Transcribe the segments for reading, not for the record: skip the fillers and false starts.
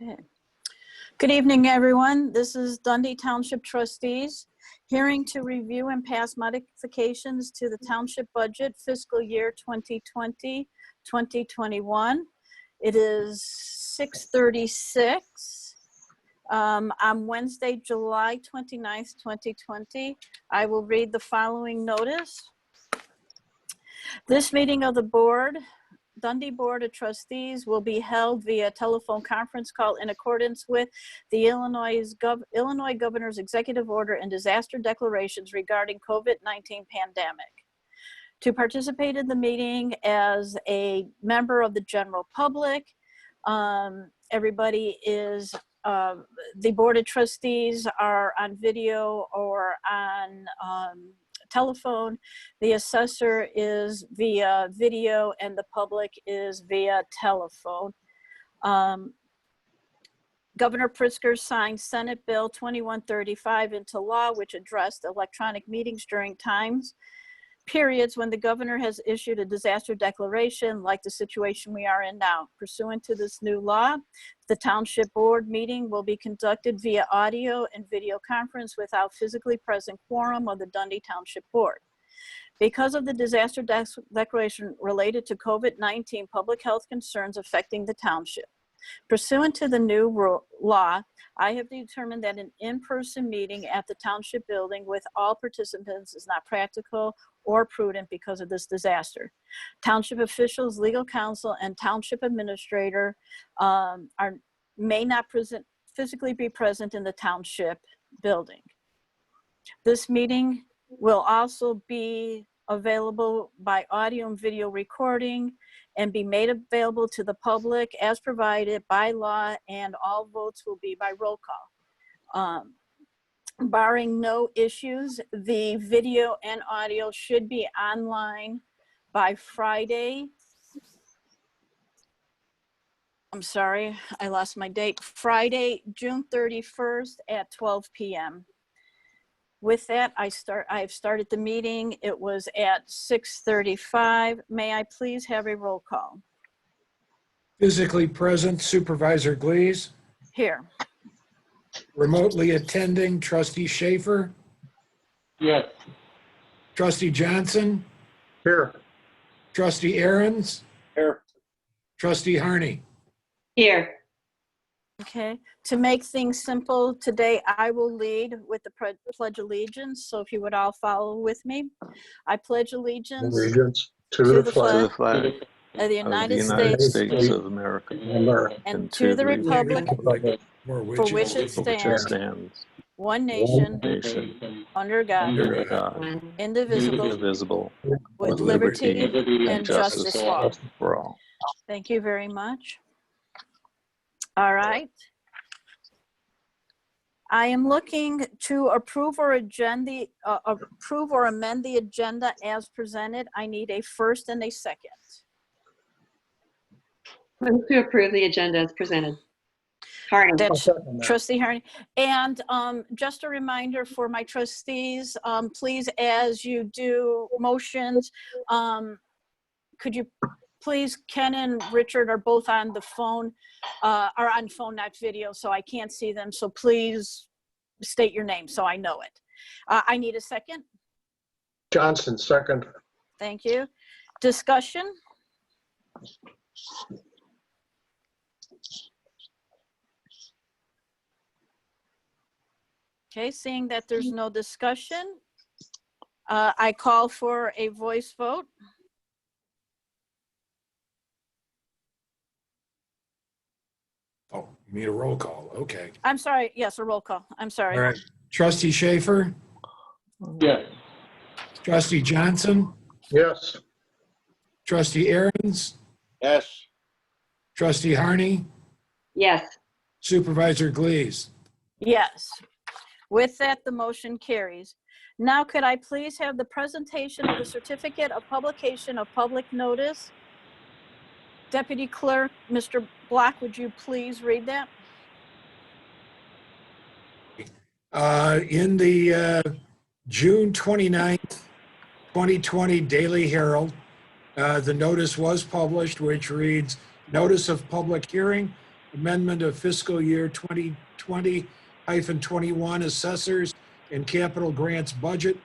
Okay. Good evening, everyone. This is Dundee Township Trustees hearing to review and pass modifications to the township budget fiscal year 2020-2021. It is 6:36 on Wednesday, July 29th, 2020. I will read the following notice. This meeting of the Dundee Board of Trustees will be held via telephone conference call in accordance with the Illinois Governor's Executive Order and disaster declarations regarding COVID-19 pandemic. To participate in the meeting as a member of the general public, everybody is, the Board of Trustees are on video or on telephone. The assessor is via video and the public is via telephone. Governor Pritzker signed Senate Bill 2135 into law, which addressed electronic meetings during periods when the governor has issued a disaster declaration like the situation we are in now. Pursuant to this new law, the township board meeting will be conducted via audio and video conference without physically present quorum of the Dundee Township Board. Because of the disaster declaration related to COVID-19 public health concerns affecting the township. Pursuant to the new law, I have determined that an in-person meeting at the township building with all participants is not practical or prudent because of this disaster. Township officials, legal counsel, and township administrator may not physically be present in the township building. This meeting will also be available by audio and video recording and be made available to the public as provided by law, and all votes will be by roll call. Barring no issues, the video and audio should be online by Friday. I'm sorry, I lost my date. Friday, June 31st at 12 p.m. With that, I've started the meeting. It was at 6:35. May I please have a roll call? Physically present, Supervisor Glees. Here. Remotely attending, Trustee Schaffer. Yes. Trustee Johnson. Here. Trustee Aherns. Here. Trustee Harney. Here. Okay, to make things simple, today I will lead with the Pledge of Allegiance. So if you would all follow with me. I pledge allegiance To the flag of the United States of America, and to the republic For for which it stands, one nation, under God, indivisible, with liberty and justice for all. Thank you very much. All right. I am looking to approve or amend the agenda as presented. I need a first and a second. Move to approve the agenda as presented. Harney. That's Trustee Harney. And just a reminder for my trustees, please, as you do motions, could you please, Ken and Richard are both on the phone, are on phone, not video, so I can't see them. So please state your name so I know it. I need a second. Johnson, second. Thank you. Discussion? Okay, seeing that there's no discussion, I call for a voice vote. Oh, you need a roll call. Okay. I'm sorry. Yes, a roll call. I'm sorry. All right. Trustee Schaffer. Yes. Trustee Johnson. Yes. Trustee Aherns. Yes. Trustee Harney. Yes. Supervisor Glees. Yes. With that, the motion carries. Now, could I please have the presentation of the certificate of publication of public notice? Deputy Clerk, Mr. Block, would you please read that? In the June 29th, 2020 Daily Herald, the notice was published, which reads, "Notice of public hearing amendment of fiscal year 2020-21 assessors and capital grants budget.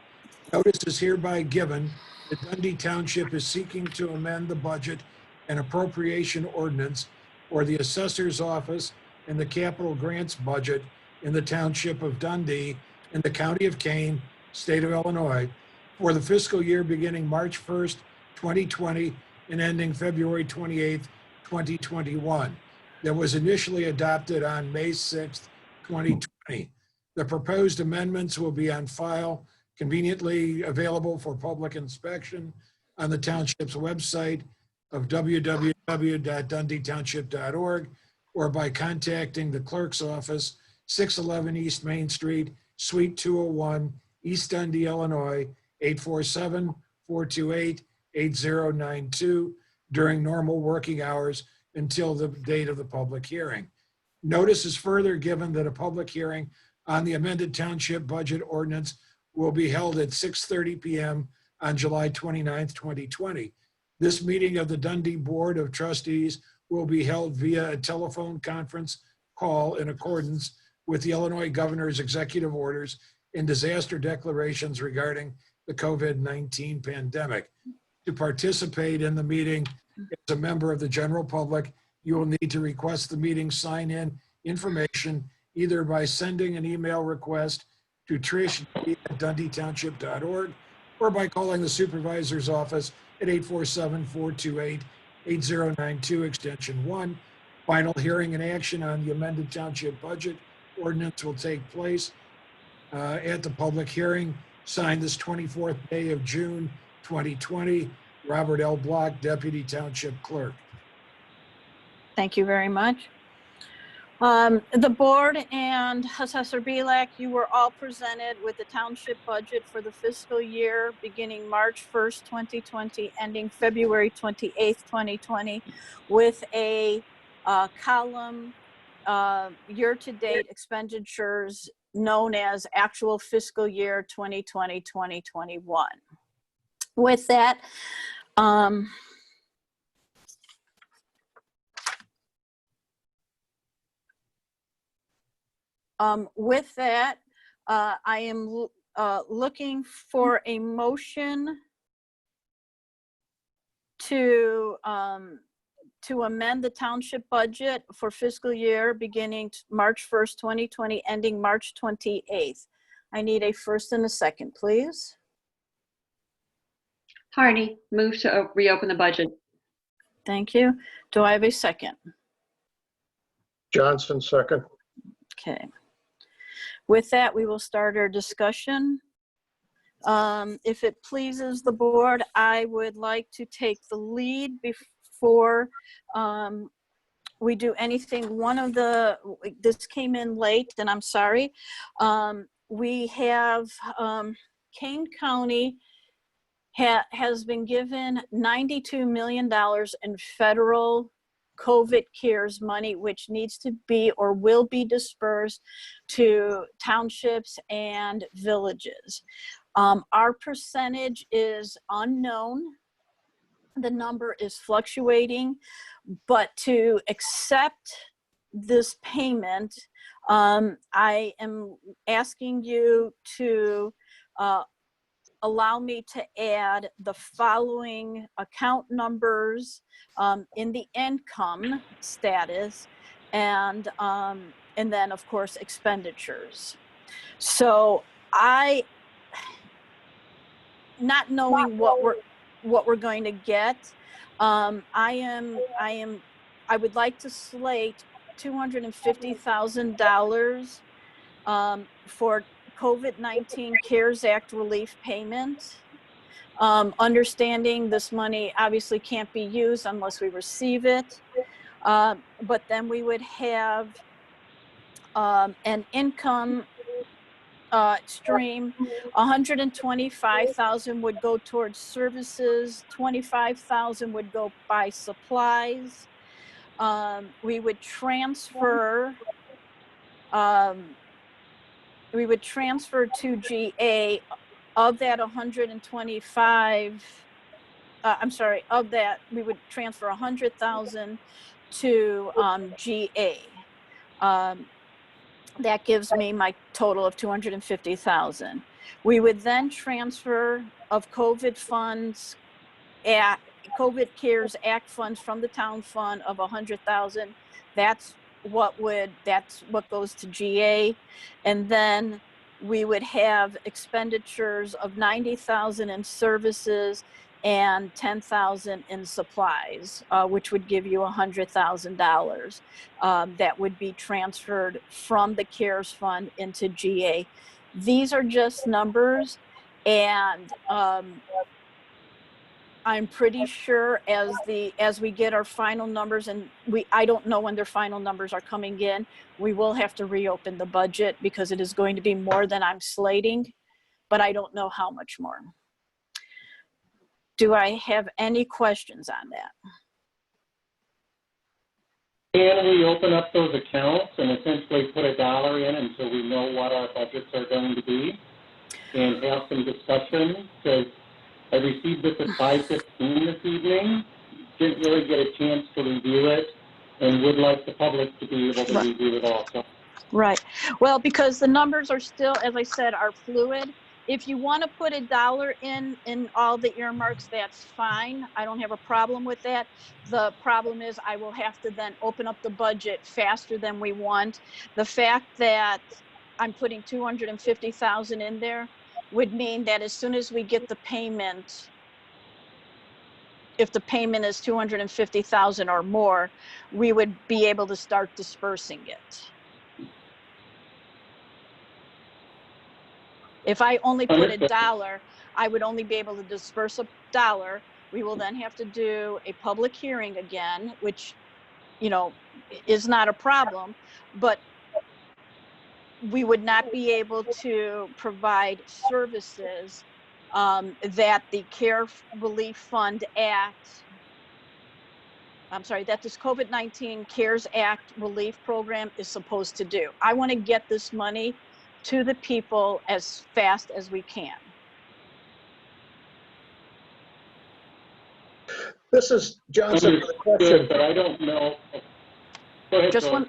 Notice is hereby given that Dundee Township is seeking to amend the budget and appropriation ordinance for the assessor's office and the capital grants budget in the Township of Dundee in the County of Kane, State of Illinois, for the fiscal year beginning March 1st, 2020 and ending February 28th, 2021, that was initially adopted on May 6th, 2020. The proposed amendments will be on file, conveniently available for public inspection on the township's website of www.dundeetownship.org or by contacting the clerk's office, 611 East Main Street, Suite 201, East Dundee, Illinois, 847-428-8092 during normal working hours until the date of the public hearing. Notice is further given that a public hearing on the amended township budget ordinance will be held at 6:30 p.m. on July 29th, 2020. This meeting of the Dundee Board of Trustees will be held via a telephone conference call in accordance with the Illinois Governor's executive orders and disaster declarations regarding the COVID-19 pandemic. To participate in the meeting as a member of the general public, you will need to request the meeting sign-in information either by sending an email request to trish@dundeetownship.org or by calling the supervisor's office at 847-428-8092 extension 1. Final hearing and action on the amended township budget ordinance will take place at the public hearing. Signed this 24th day of June, 2020. Robert L. Block, Deputy Township Clerk. Thank you very much. The board and Assessor Bielak, you were all presented with the township budget for the fiscal year beginning March 1st, 2020, ending February 28th, 2020, with a column year-to-date expenditures known as actual fiscal year 2020-2021. With that, I am looking for a motion to amend the township budget for fiscal year beginning March 1st, 2020, ending March 28th. I need a first and a second, please. Harney, move to reopen the budget. Thank you. Do I have a second? Johnson, second. Okay. With that, we will start our discussion. If it pleases the board, I would like to take the lead before we do anything. This came in late, and I'm sorry. We have Kane County has been given $92 million in federal COVID CARES money, which needs to be or will be dispersed to townships and villages. Our percentage is unknown. The number is fluctuating, but to accept this payment, I am asking you to allow me to add the following account numbers in the income status, and then of course expenditures. So not knowing what we're going to get, I would like to slate $250,000 for COVID-19 CARES Act relief payment. Understanding this money obviously can't be used unless we receive it. But then we would have an income stream. 125,000 would go towards services, 25,000 would go buy supplies. We would transfer to GA of that 125, of that we would transfer 100,000 to GA. That gives me my total of 250,000. We would then transfer of COVID funds, COVID CARES Act funds from the town fund of 100,000. That's what goes to GA. And then we would have expenditures of 90,000 in services and 10,000 in supplies, which would give you $100,000 that would be transferred from the CARES fund into GA. These are just numbers, and I'm pretty sure as we get our final numbers, and I don't know when their final numbers are coming in, we will have to reopen the budget because it is going to be more than I'm slating, but I don't know how much more. Do I have any questions on that? Can we open up those accounts and essentially put a dollar in until we know what our budgets are going to be and have some discussion? Because I received this at 5:15 this evening, didn't really get a chance to review it, and would like the public to be able to review it also. Right. Well, because the numbers are still, as I said, are fluid. If you want to put a dollar in all the earmarks, that's fine. I don't have a problem with that. The problem is I will have to then open up the budget faster than we want. The fact that I'm putting 250,000 in there would mean that as soon as we get the payment, if the payment is 250,000 or more, we would be able to start dispersing it. If I only put a dollar, I would only be able to disperse a dollar. We will then have to do a public hearing again, which, you know, is not a problem, but we would not be able to provide services that the Care Relief Fund Act, that this COVID-19 CARES Act relief program is supposed to do. I want to get this money to the people as fast as we can. This is Johnson for the question. But I don't know. Go ahead, Just George. one.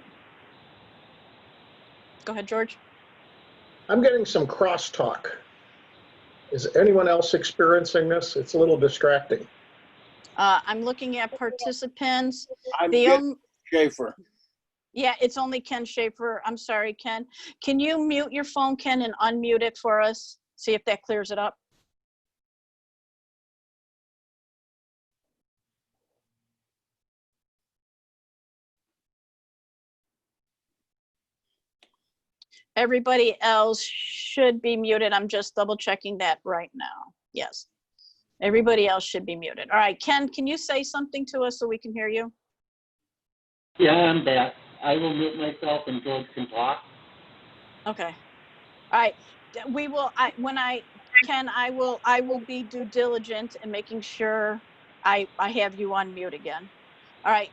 Go ahead, George. I'm getting some crosstalk. Is anyone else experiencing this? It's a little distracting. I'm looking at participants. I'm Ken Schaffer. Yeah, it's only Ken Schaffer. I'm sorry, Ken. Can you mute your phone, Ken, and unmute it for us? See if that clears it up. Everybody else should be muted. I'm just double checking that right now. Yes. Everybody else should be muted. All right, Ken, can you say something to us so we can hear you? Yeah, I'm back. I will mute myself and George can talk. Okay. All right. We will, Ken, I will be due diligent in making sure I have you on mute again. All right.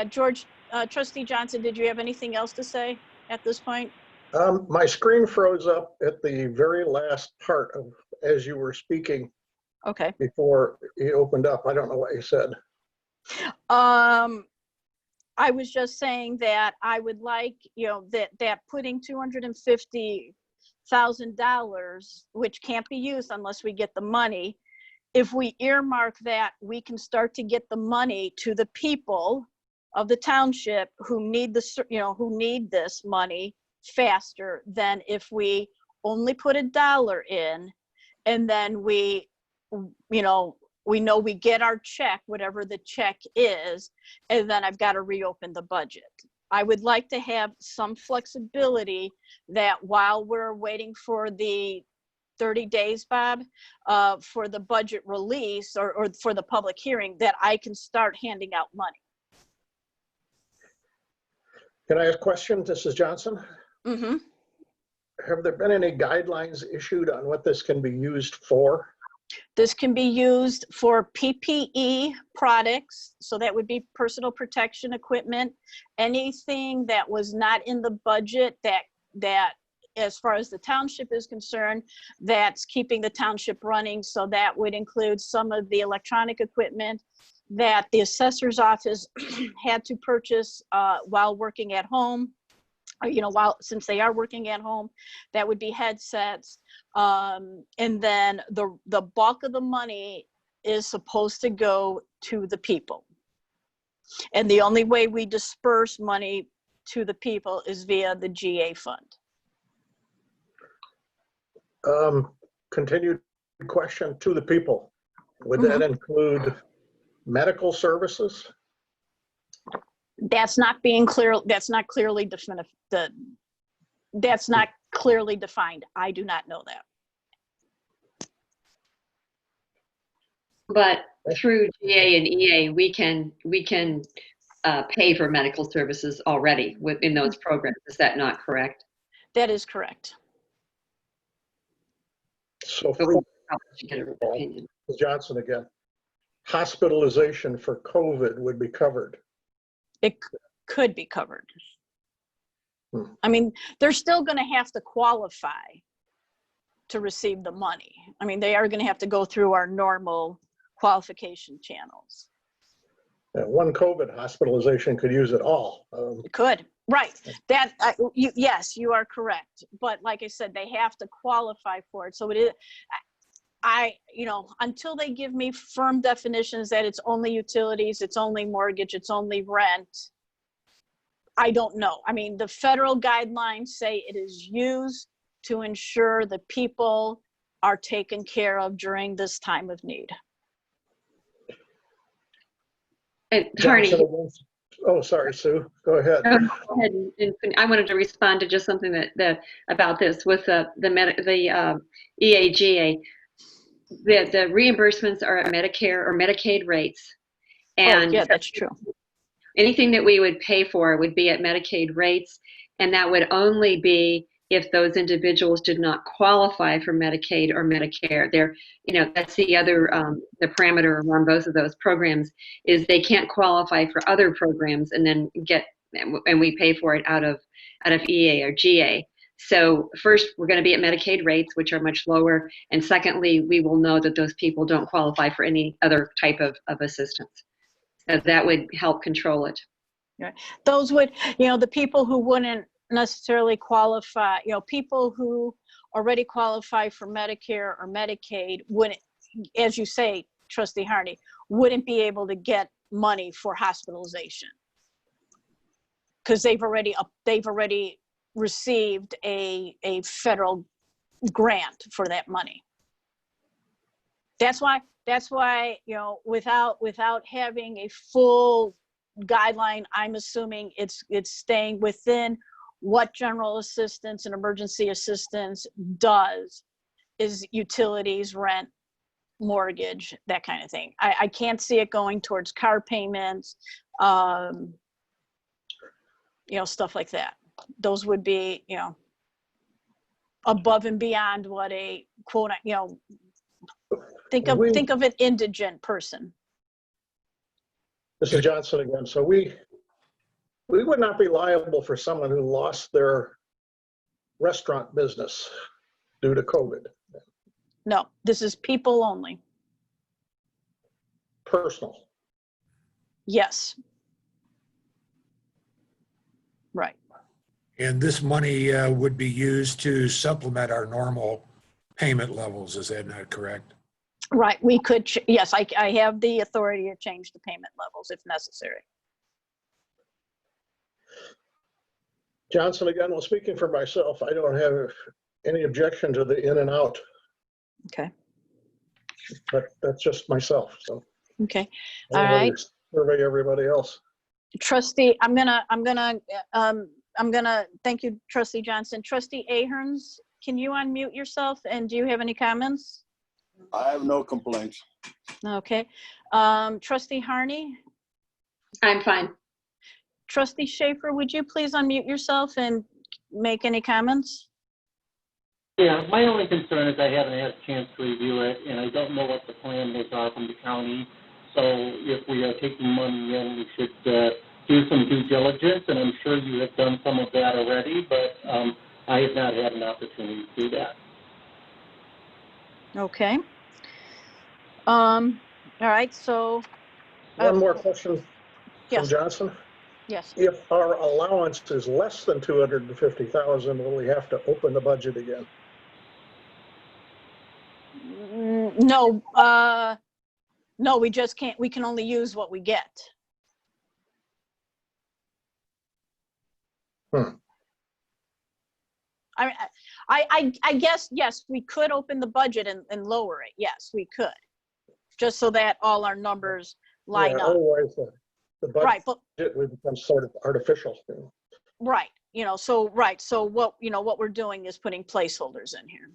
George, Trustee Johnson, did you have anything else to say at this point? My screen froze up at the very last part of as you were speaking. Okay. Before it opened up. I don't know what you said. I was just saying that I would like, you know, that putting $250,000, which can't be used unless we get the money. If we earmark that, we can start to get the money to the people of the township who need who need this money faster than if we only put a dollar in, and then we know we get our check, whatever the check is, and then I've got to reopen the budget. I would like to have some flexibility that while we're waiting for the 30 days, Bob, for the budget release or for the public hearing, that I can start handing out money. Can I ask a question? This is Johnson. Mm-hmm. Have there been any guidelines issued on what this can be used for? This can be used for PPE products, so that would be personal protection equipment. Anything that was not in the budget that as far as the township is concerned, that's keeping the township running. So that would include some of the electronic equipment, that the assessor's office had to purchase while working at home, or, since they are working at home, that would be headsets. And then the bulk of the money is supposed to go to the people. And the only way we disperse money to the people is via the GA fund. Continued question to the people. Would that include medical services? That's not clearly defined. That's not clearly defined. I do not know that. But through GA and EA, we can pay for medical services already within those programs. Is that not correct? That is correct. So But we for probably should get an opinion. Ms. Johnson again, hospitalization for COVID would be covered. It could be covered. Hmm. I mean, they're still going to have to qualify to receive the money. I mean, they are going to have to go through our normal qualification channels. One COVID hospitalization could use it all. It could, right. That, yes, you are correct. But like I said, they have to qualify for it. So it is, until they give me firm definitions that it's only utilities, it's only mortgage, it's only rent, I don't know. I mean, the federal guidelines say it is used to ensure the people are taken care of during this time of need. And Harney, Oh, sorry, Sue. Go ahead. go ahead. And I wanted to respond to just something that about this with the EAGA. The reimbursements are at Medicare or Medicaid rates, and yeah, that's true. anything that we would pay for would be at Medicaid rates, and that would only be if those individuals did not qualify for Medicaid or Medicare. That's the other, the parameter around both of those programs is they can't qualify for other programs and then and we pay for it out of EA or GA. So first, we're going to be at Medicaid rates, which are much lower. And secondly, we will know that those people don't qualify for any other type of assistance. So that would help control it. Right. Those would, the people who wouldn't necessarily qualify, people who already qualify for Medicare or Medicaid wouldn't, as you say, Trustee Harney, wouldn't be able to get money for hospitalization because they've already received a federal grant for that money. That's why, without having a full guideline, I'm assuming it's staying within what general assistance and emergency assistance does is utilities, rent, mortgage, that kind of thing. I can't see it going towards car payments, stuff like that. Those would be, above and beyond what a quote, think of an indigent person. This is Johnson again. So we would not be liable for someone who lost their restaurant business due to COVID. No, this is people only. Personal. Yes. Right. And this money would be used to supplement our normal payment levels. Is that not correct? Right. We could, yes, I have the authority to change the payment levels if necessary. Johnson again, well, speaking for myself, I don't have any objection to the in and out, Okay. but that's just myself. So Okay. I All don't know right. whether you survey everybody else. Trustee, I'm gonna thank you, Trustee Johnson. Trustee Aherns, can you unmute yourself and do you have any comments? I have no complaints. Okay. Trustee Harney, I'm fine. Trustee Schaffer, would you please unmute yourself and make any comments? Yeah, my only concern is I haven't had a chance to review it, and I don't know what the parameters are from the county. So if we are taking money in, we should do some due diligence, and I'm sure you have done some of that already, but I have not had an opportunity to do that. Okay. All right, so One more question from Yes, Johnson. yes. If our allowance is less than 250,000, will we have to open the budget again? No, no, we just can't, we can only use what we get. I guess, yes, we could open the budget and lower it. Yes, we could. Just so that all our numbers line Yeah, up. otherwise the Right, but, budget would become sort of artificial. right, so, right, so what, what we're doing is putting placeholders in here.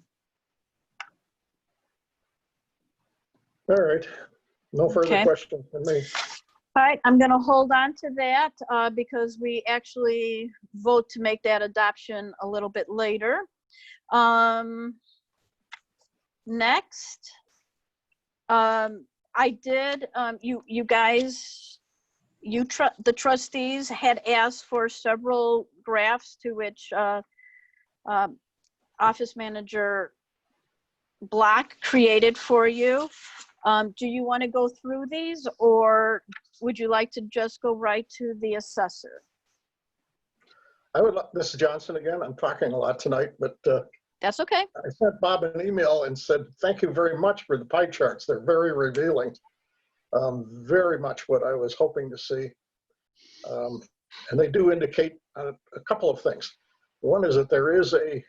All right. No further Okay. questions from me. All right, I'm gonna hold on to that because we actually vote to make that adoption a little bit later. Next, I did, you guys, the trustees had asked for several graphs to which Office Manager Block created for you. Do you want to go through these, or would you like to just go right to the assessor? This is Johnson again. I'm talking a lot tonight, but That's okay. I sent Bob an email and said, thank you very much for the pie charts. They're very revealing. Very much what I was hoping to see. And they do indicate a couple of things. One is that there is a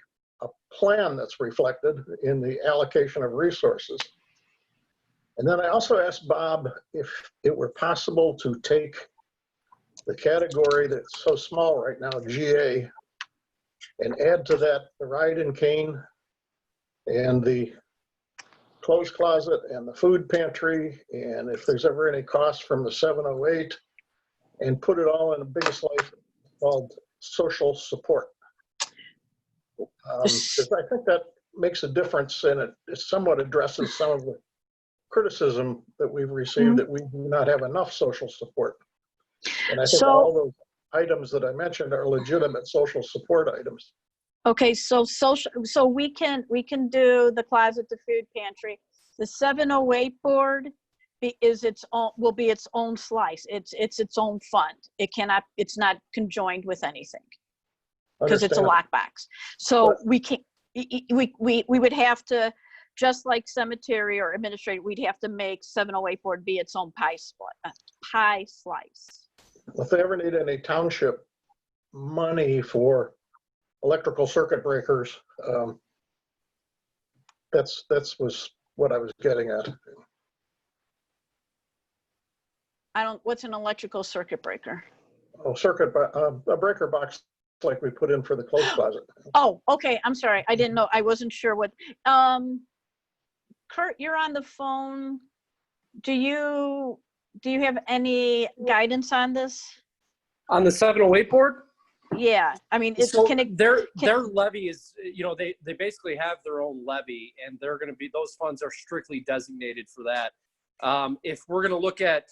plan that's reflected in the allocation of resources. And then I also asked Bob if it were possible to take the category that's so small right now, GA, and add to that the ride and cane and the clothes closet and the food pantry, and if there's ever any cost from the 708, and put it all in a big slice called social support. 'Cause I think that makes a difference, and it somewhat addresses some of the criticism that we've received that we do not have enough social support. And I think all those items that I mentioned are legitimate social support items. Okay, so we can do the closet, the food pantry. The 708 board will be its own slice. It's its own fund. It's not conjoined with anything because it's a lockbox. So we would have to, just like cemetery or administrative, we'd have to make 708 board be its own pie slice. If they ever need any township money for electrical circuit breakers, that's was what I was getting at. What's an electrical circuit breaker? Oh, a breaker box like we put in for the clothes closet. Oh, okay, I'm sorry. I didn't know. I wasn't sure what, Kurt, you're on the phone. Do you have any guidance on this? On the 708 board? Yeah, I mean, their levy is, they basically have their own levy, and they're going to be, those funds are strictly designated for that. If we're going to look at,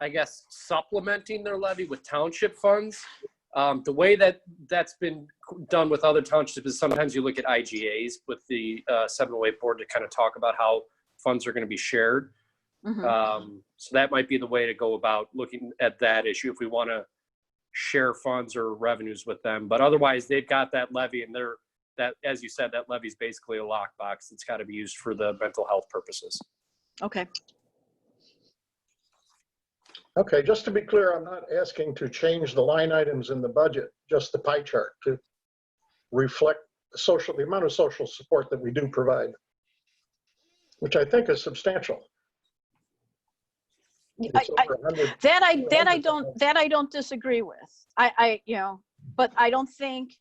I guess, supplementing their levy with township funds, the way that's been done with other townships is sometimes you look at IGAs with the 708 board to kind of talk about how funds are going to be shared. So that might be the way to go about looking at that issue if we want to share funds or revenues with them. But otherwise, they've got that levy, and as you said, that levy is basically a lockbox that's got to be used for the mental health purposes. Okay. Okay, just to be clear, I'm not asking to change the line items in the budget, just the pie chart to reflect the amount of social support that we do provide, which I think is substantial. That I don't disagree with. But I don't think,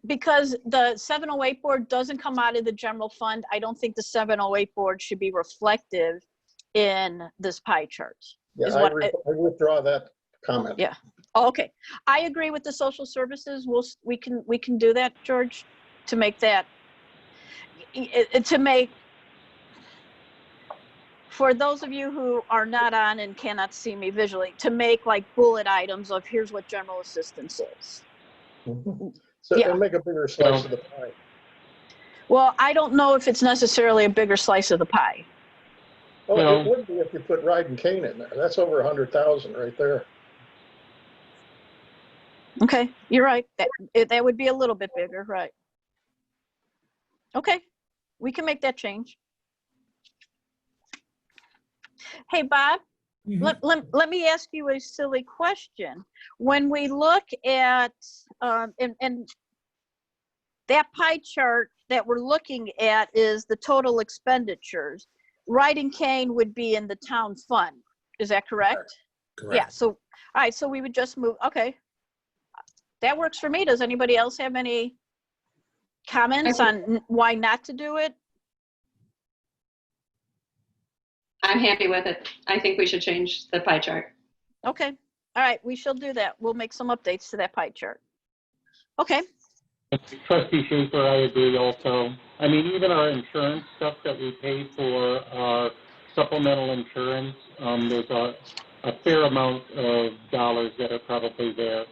because the 708 board doesn't come out of the general fund, I don't think the 708 board should be reflective in this pie chart. Yeah, I withdraw that comment. Yeah. Oh, okay. I agree with the social services. We can do that, George, to make that, for those of you who are not on and cannot see me visually, to make like bullet items of here's what general assistance is. So and make a bigger slice of the pie. Well, I don't know if it's necessarily a bigger slice of the pie. Well, No. it would be if you put Ride and Cane in there. That's over 100,000 right there. Okay, you're right. That would be a little bit bigger, right? Okay, we can make that change. Hey, Bob, Mhm. let me ask you a silly question. When we look at, and that pie chart that we're looking at is the total expenditures. Ride and Cane would be in the town fund. Is that correct? Correct. Yeah, so, all right, so we would just move, okay. That works for me. Does anybody else have any comments on why not to do it? I'm happy with it. I think we should change the pie chart. Okay, all right, we shall do that. We'll make some updates to that pie chart. Okay, Trustee Schaefer, I agree also. I mean, even our insurance stuff that we pay for our supplemental insurance, there's a fair amount of dollars that are probably there.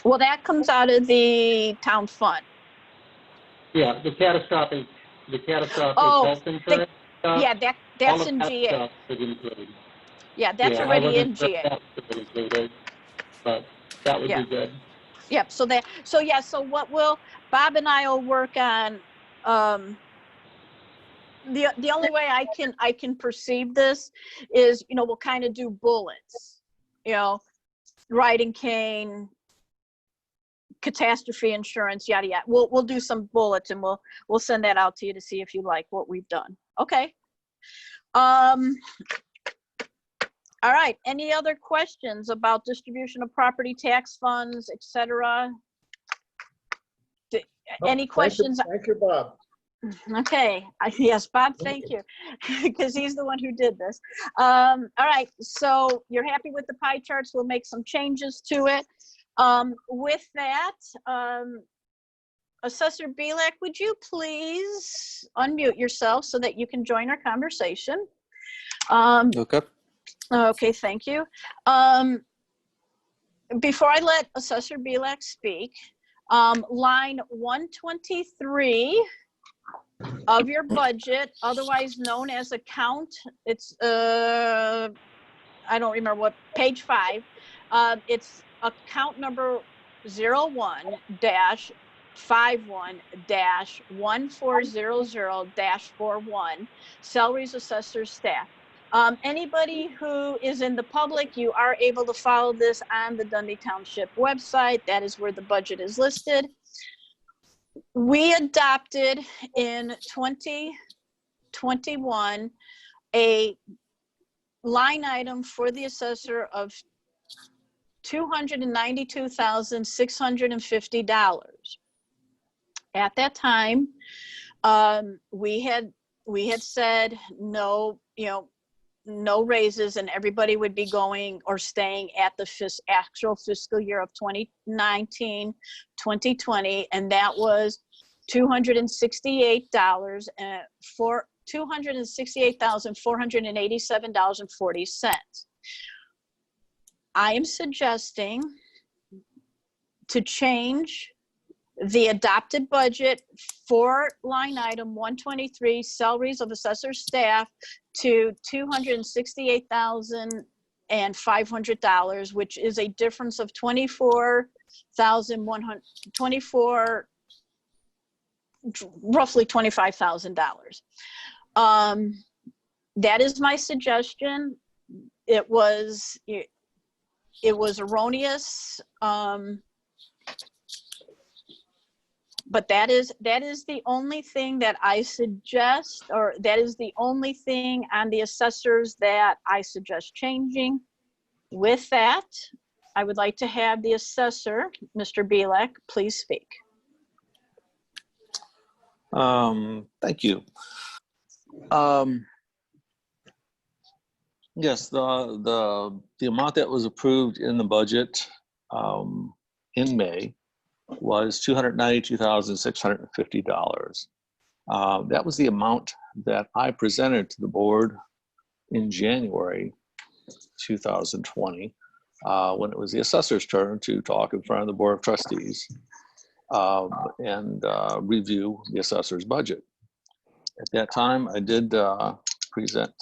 well, that comes out of the town fund. Yeah, the catastrophic Oh, health insurance stuff. Yeah, all that's of in that GA. stuff is included. Yeah, that's Yeah, I already in wasn't sure if GA. that was included, but that would Yeah. be good. Yep, so what Bob and I will work on, the only way I can perceive this is, we'll kind of do bullets, Ride and Cane, catastrophe insurance, yada yada. We'll do some bullets and we'll send that out to you to see if you like what we've done. Okay. All right. Any other questions about distribution of property tax funds, etc.? Any questions? Thank you, Bob. Okay. Yes, Bob, thank you, because he's the one who did this. All right. So you're happy with the pie charts? We'll make some changes to it. With that, Assessor Bielak, would you please unmute yourself so that you can join our conversation? Okay. Okay, thank you. Before I let Assessor Bielak speak, line 123 of your budget, otherwise known as account, it's, I don't remember what, page 5. It's account number 01-51-1400-41, salaries, assessors, staff. Anybody who is in the public, you are able to follow this on the Dundee Township website. That is where the budget is listed. We adopted in 2021 a line item for the assessor of $292,650. At that time, we had said no, no raises, and everybody would be going or staying at the actual fiscal year of 2019, 2020, and that was $268 for $268,487.40. I am suggesting to change the adopted budget for line item 123, salaries of assessor staff, to $268,500, which is a difference of roughly $25,000. That is my suggestion. It was erroneous, but that is the only thing that I suggest, or that is the only thing on the assessors that I suggest changing. With that, I would like to have the assessor, Mr. Bielak, please speak. Thank you. Yes, the amount that was approved in the budget in May was $292,650. That was the amount that I presented to the board in January 2020, when it was the assessor's turn to talk in front of the Board of Trustees and review the assessor's budget. At that time, I did present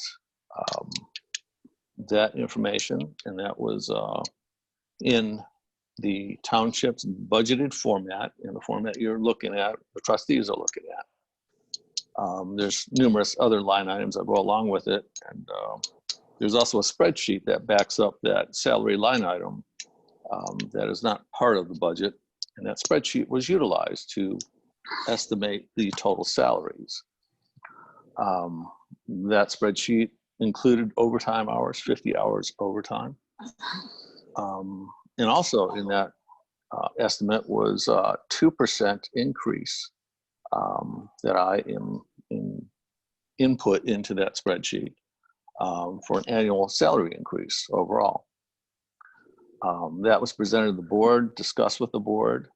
that information, and that was in the township's budgeted format, in the format you're looking at, the trustees are looking at. There's numerous other line items that go along with it, and there's also a spreadsheet that backs up that salary line item that is not part of the budget, and that spreadsheet was utilized to estimate the total salaries. That spreadsheet included overtime hours, 50 hours overtime. And also in that estimate was 2% increase that I input into that spreadsheet for an annual salary increase overall. That was presented to the board, discussed with the board,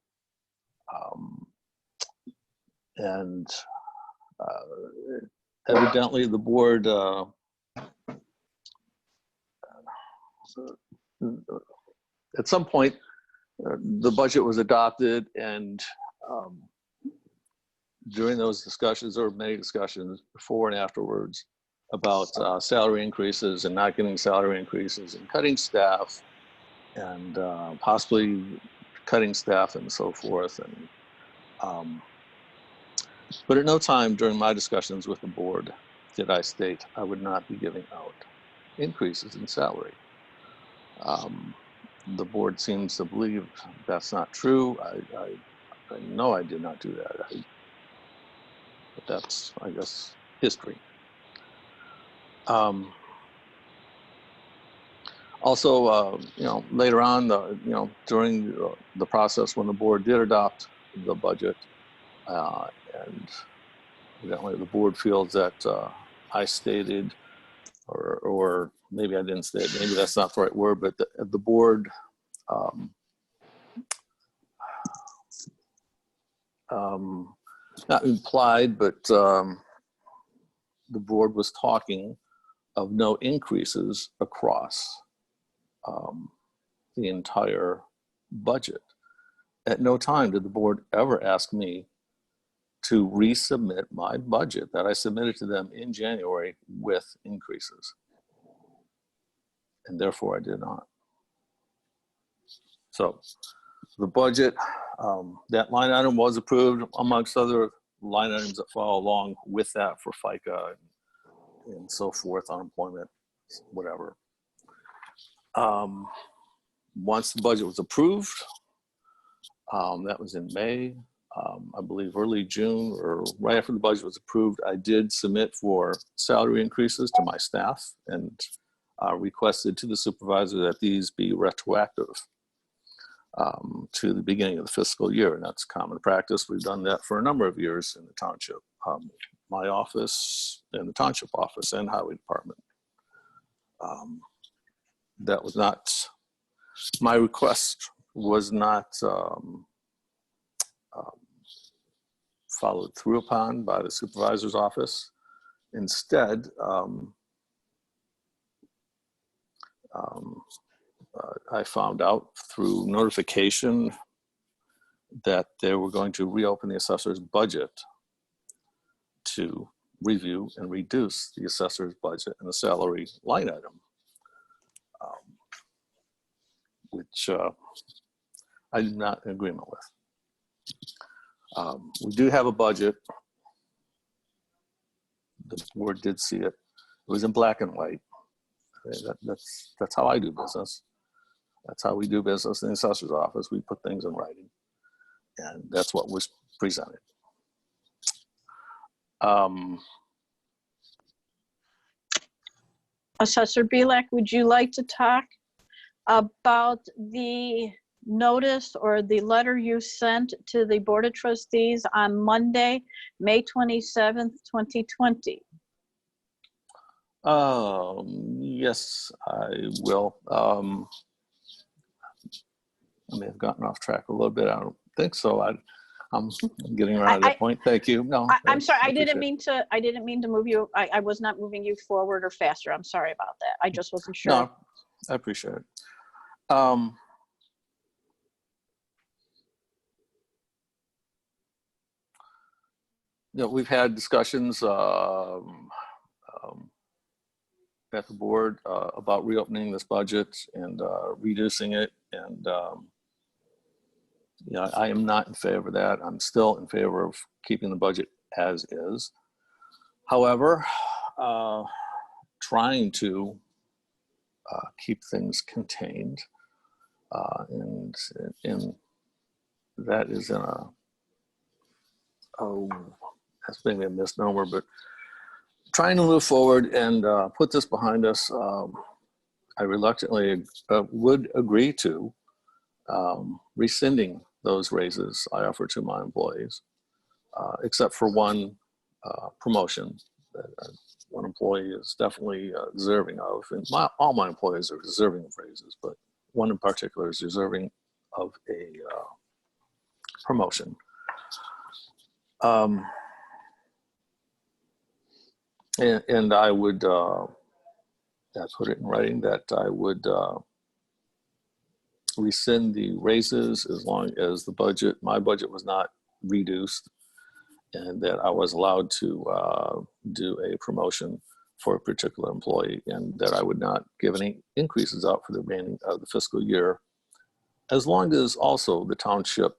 and evidently the board at some point the budget was adopted, and during those discussions, there were many discussions before and afterwards about salary increases and not getting salary increases and cutting staff and possibly cutting staff and so forth. And but at no time during my discussions with the board did I state I would not be giving out increases in salary. The board seems to believe that's not true. I know I did not do that. But that's, I guess, history. Also, later on, during the process when the board did adopt the budget, and evidently the board feels that I stated, or maybe I didn't state, maybe that's not the right word, but the board not implied, but the board was talking of no increases across the entire budget. At no time did the board ever ask me to resubmit my budget that I submitted to them in January with increases. And therefore I did not. So the budget, that line item was approved amongst other line items that follow along with that for FICA and so forth, unemployment, whatever. Once the budget was approved, that was in May, I believe early June, or right after the budget was approved, I did submit for salary increases to my staff and requested to the supervisor that these be retroactive to the beginning of the fiscal year. And that's common practice. We've done that for a number of years in the township, my office and the township office and highway department. That was not, my request was not followed through upon by the supervisor's office. Instead, I found out through notification that they were going to reopen the assessor's budget to review and reduce the assessor's budget and the salary line item, which I did not in agreement with. We do have a budget. The board did see it. It was in black and white. That's how I do business. That's how we do business in the assessor's office. We put things in writing, and that's what was presented. Assessor Bielak, would you like to talk about the notice or the letter you sent to the Board of Trustees on Monday, May 27th, 2020? Yes, I will. I may have gotten off track a little bit. I don't think so. I'm getting around to that point. Thank you. No, I'm sorry. I appreciate didn't mean to move you. I was not moving you forward or faster. I'm sorry about that. I just wasn't sure. No, I appreciate it. we've had discussions at the board about reopening this budget and reducing it. And yeah, I am not in favor of that. I'm still in favor of keeping the budget as is. However, trying to keep things contained, and that is in that's maybe a misnomer, but trying to move forward and put this behind us. I reluctantly would agree to rescinding those raises I offer to my employees, except for one promotion that one employee is definitely deserving of. And all my employees are deserving of raises, but one in particular is deserving of a promotion. And I would put it in writing that I would rescind the raises as long as my budget was not reduced, and that I was allowed to do a promotion for a particular employee, and that I would not give any increases out for the remaining of the fiscal year, as long as also the township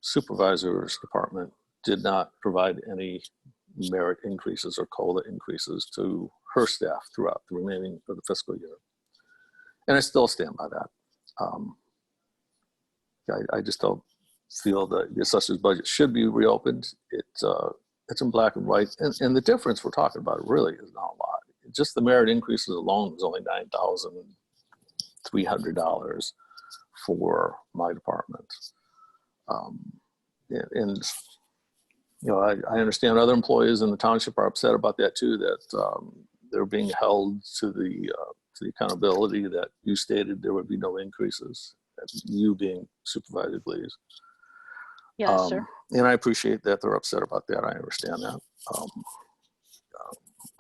supervisor's department did not provide any merit increases or COLA increases to her staff throughout the remaining of the fiscal year. And I still stand by that. I just don't feel that the assessor's budget should be reopened. It's in black and white. And the difference we're talking about really is not a lot. Just the merit increases alone was only $9,300 for my department. And I understand other employees in the township are upset about that too, that they're being held to the accountability that you stated there would be no increases, you being Supervisor Glees. Yes, sir. And I appreciate that they're upset about that. I understand that.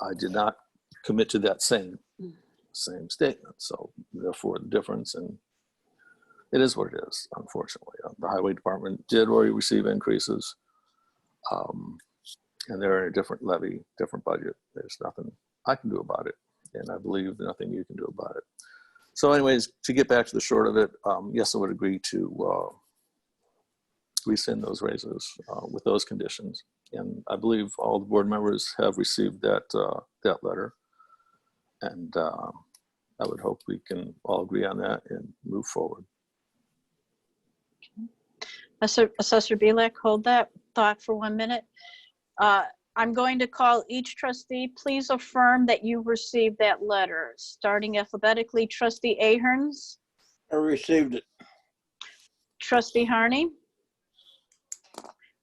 I did not commit to that same statement. So therefore the difference, and it is what it is, unfortunately. The highway department did already receive increases, and they're in a different levy, different budget. There's nothing I can do about it. And I believe nothing you can do about it. So anyways, to get back to the short of it, yes, I would agree to rescind those raises with those conditions. And I believe all the board members have received that letter. And I would hope we can all agree on that and move forward. Assessor Bielak, hold that thought for 1 minute. I'm going to call each trustee. Please affirm that you received that letter. Starting alphabetically, Trustee Aherns. I received it. Trustee Harney.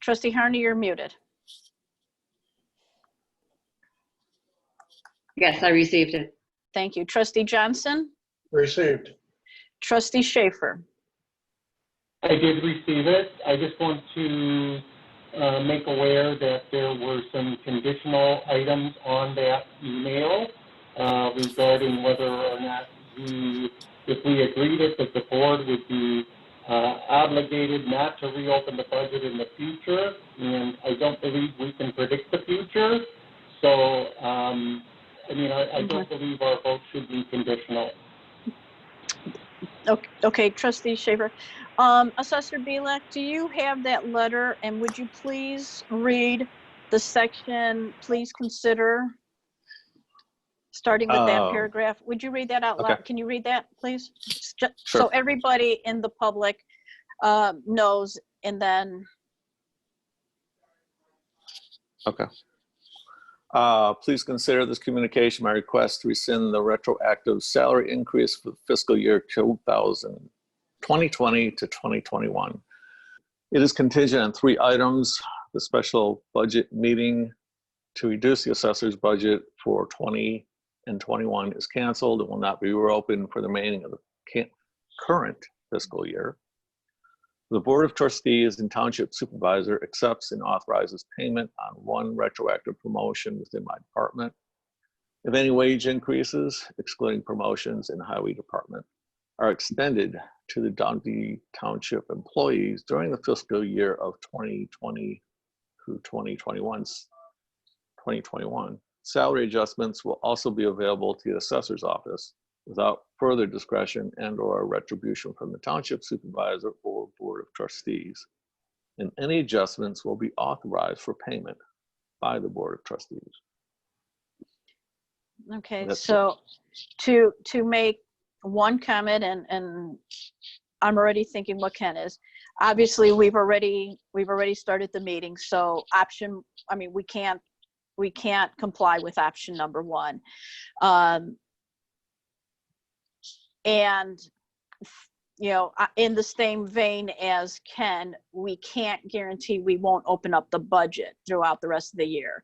Trustee Harney, you're muted. Yes, I received it. Thank you. Trustee Johnson. Received. Trustee Schaffer. I did receive it. I just want to make aware that there were some conditional items on that email regarding whether or not if we agreed it, that the board would be obligated not to reopen the budget in the future. And I don't believe we can predict the future. So, I don't believe our vote should be conditional. Okay, Trustee Schaffer. Assessor Bielak, do you have that letter, and would you please read the section, please consider, starting with that paragraph? Would you read that out loud? Okay. Can you read that, please? Sure. So everybody in the public knows, and then. Okay. Please consider this communication my request to rescind the retroactive salary increase for the fiscal year 2020 to 2021. It is contingent on 3 items. The special budget meeting to reduce the assessor's budget for 20 and 21 is canceled and will not be reopened for the remaining of the current fiscal year. The Board of Trustees and Township Supervisor accepts and authorizes payment on 1 retroactive promotion within my department. If any wage increases, excluding promotions in the Highway Department, are extended to the Dundee Township employees during the fiscal year of 2020 through 2021. Salary adjustments will also be available to the assessor's office without further discretion and/or retribution from the township supervisor or board of trustees. And any adjustments will be authorized for payment by the board of trustees. Okay, That's so to make one comment, and I'm already thinking what Ken is. Obviously, we've already started the meeting, so we can't comply with option number one. And in the same vein as Ken, we can't guarantee we won't open up the budget throughout the rest of the year.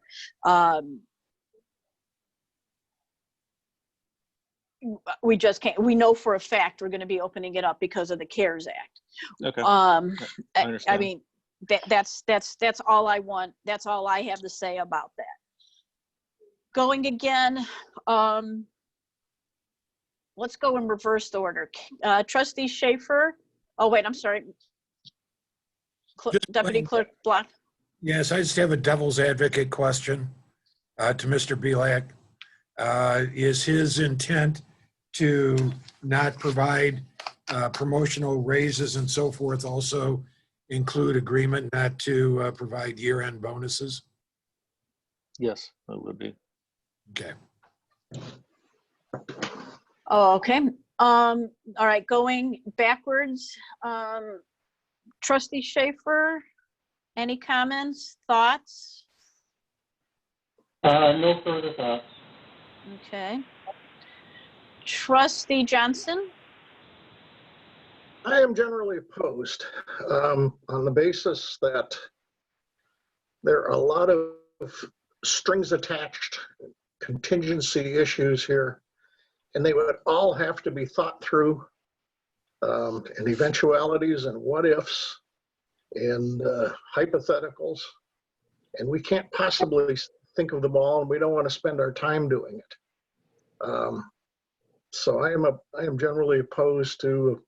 We just can't. We know for a fact we're going to be opening it up because of the CARES Act. Okay. I understand. mean, that's all I want. That's all I have to say about that. Going again, let's go in reversed order. Trustee Schaffer. Oh wait, I'm sorry. Deputy Clerk Block. Yes, I just have a devil's advocate question to Mr. Bielak. Is his intent to not provide promotional raises and so forth also include agreement not to provide year-end bonuses? Yes, it would be. Okay. Oh, okay. All right, going backwards. Trustee Schaffer, any comments, thoughts? No further thoughts. Okay. Trustee Johnson? I am generally opposed on the basis that there are a lot of strings attached, contingency issues here, and they would all have to be thought through, and eventualities and what ifs and hypotheticals, and we can't possibly think of them all, and we don't want to spend our time doing it. So I am generally opposed to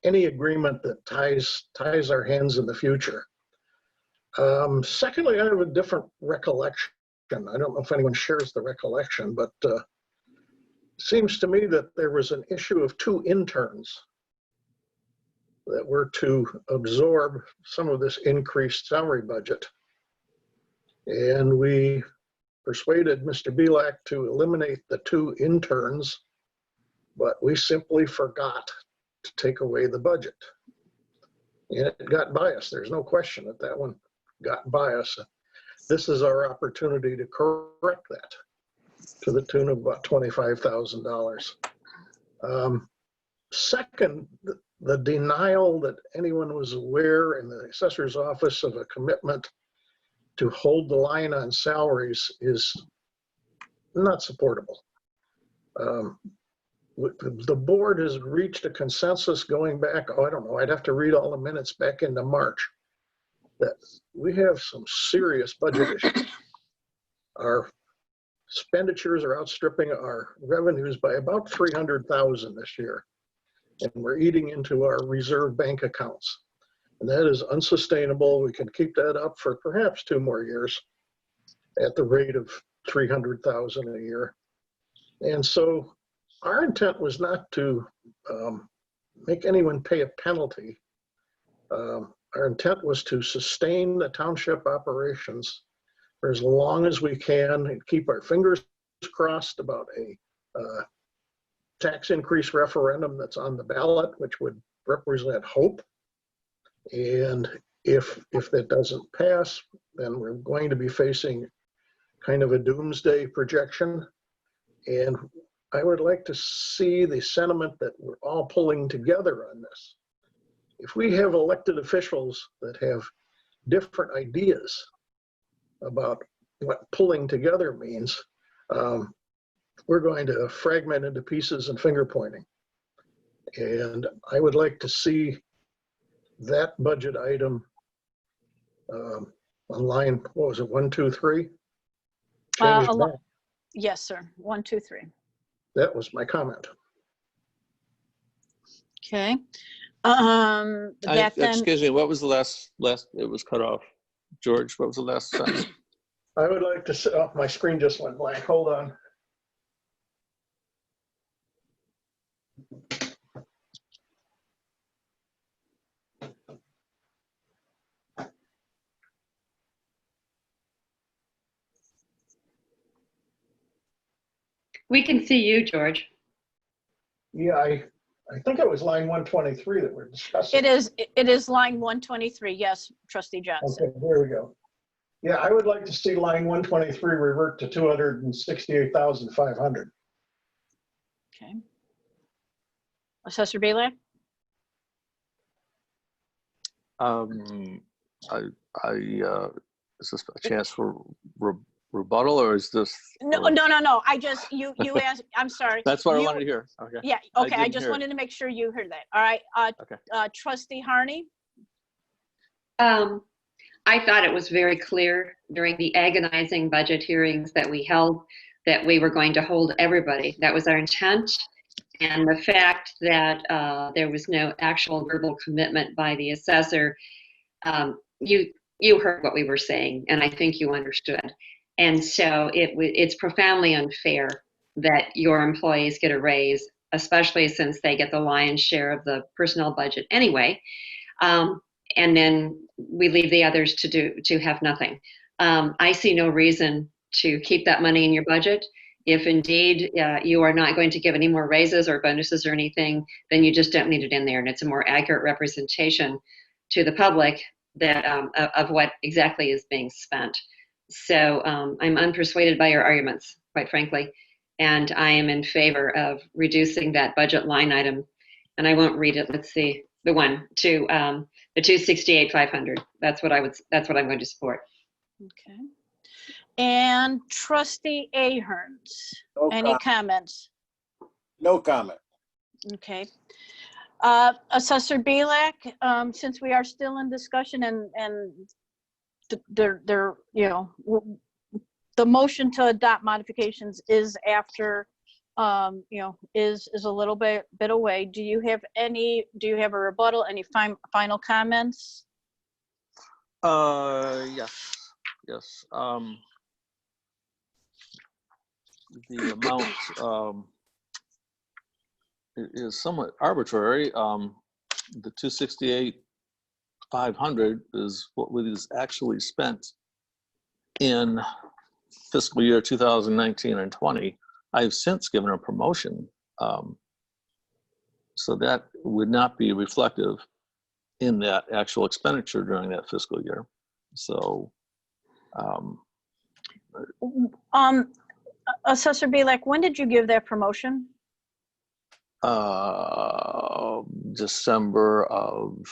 any agreement that ties our hands in the future. Secondly, I have a different recollection. I don't know if anyone shares the recollection, but it seems to me that there was an issue of 2 interns that were to absorb some of this increased salary budget. And we persuaded Mr. Bielak to eliminate the 2 interns, but we simply forgot to take away the budget. And it got by us. There's no question that that one got by us. This is our opportunity to correct that to the tune of about $25,000. Second, the denial that anyone was aware in the assessor's office of a commitment to hold the line on salaries is not supportable. The board has reached a consensus going back, I don't know, I'd have to read all the minutes back into March, that we have some serious budget issues. Our expenditures are outstripping our revenues by about $300,000 this year, and we're eating into our reserve bank accounts. And that is unsustainable. We can keep that up for perhaps 2 more years at the rate of $300,000 a year. And so our intent was not to make anyone pay a penalty. Our intent was to sustain the township operations for as long as we can and keep our fingers crossed about a tax increase referendum that's on the ballot, which would represent hope. And if that doesn't pass, then we're going to be facing kind of a doomsday projection. And I would like to see the sentiment that we're all pulling together on this. If we have elected officials that have different ideas about what pulling together means, we're going to fragment into pieces and finger pointing. And I would like to see that budget item on line, what was it, 1, 2, 3? Changed back. Yes, sir. 1, 2, 3. That was my comment. Okay. That then, Excuse me, what was the last, it was cut off. George, what was the last sentence? I would like to, oh, my screen just went blank. Hold on. We can see you, George. Yeah, I think it was line 123 that we're discussing. It is line 123. Yes, Trustee Johnson. Okay, there we go. Yeah, I would like to see line 123 revert to 268,500. Okay. Assessor Bielak? Is this a chance for rebuttal, or is this? No. I just, you asked, I'm sorry. That's what I You- wanted to hear. Okay. Yeah, okay, I didn't just hear it. wanted to make sure you heard that. All right, Okay. Trustee Harney? I thought it was very clear during the agonizing budget hearings that we held that we were going to hold everybody. That was our intent. And the fact that there was no actual verbal commitment by the assessor, you heard what we were saying, and I think you understood. And so it's profoundly unfair that your employees get a raise, especially since they get the lion's share of the personnel budget anyway. And then we leave the others to have nothing. I see no reason to keep that money in your budget. If indeed you are not going to give any more raises or bonuses or anything, then you just don't need it in there. And it's a more accurate representation to the public that of what exactly is being spent. So I'm unpersuaded by your arguments, quite frankly. And I am in favor of reducing that budget line item. And I won't read it. Let's see, the one to the 268,500. That's what I'm going to support. Okay. And Trustee Aherns, No any comment. comments? No comment. Okay. Assessor Bielak, since we are still in discussion and the motion to adopt modifications is after, is a little bit away. Do you have a rebuttal, any final comments? Yes. The amount is somewhat arbitrary. The 268,500 is what was actually spent in fiscal year 2019 and 20. I've since given a promotion, so that would not be reflective in that actual expenditure during that fiscal year. So, Assessor Bielak, when did you give that promotion? December of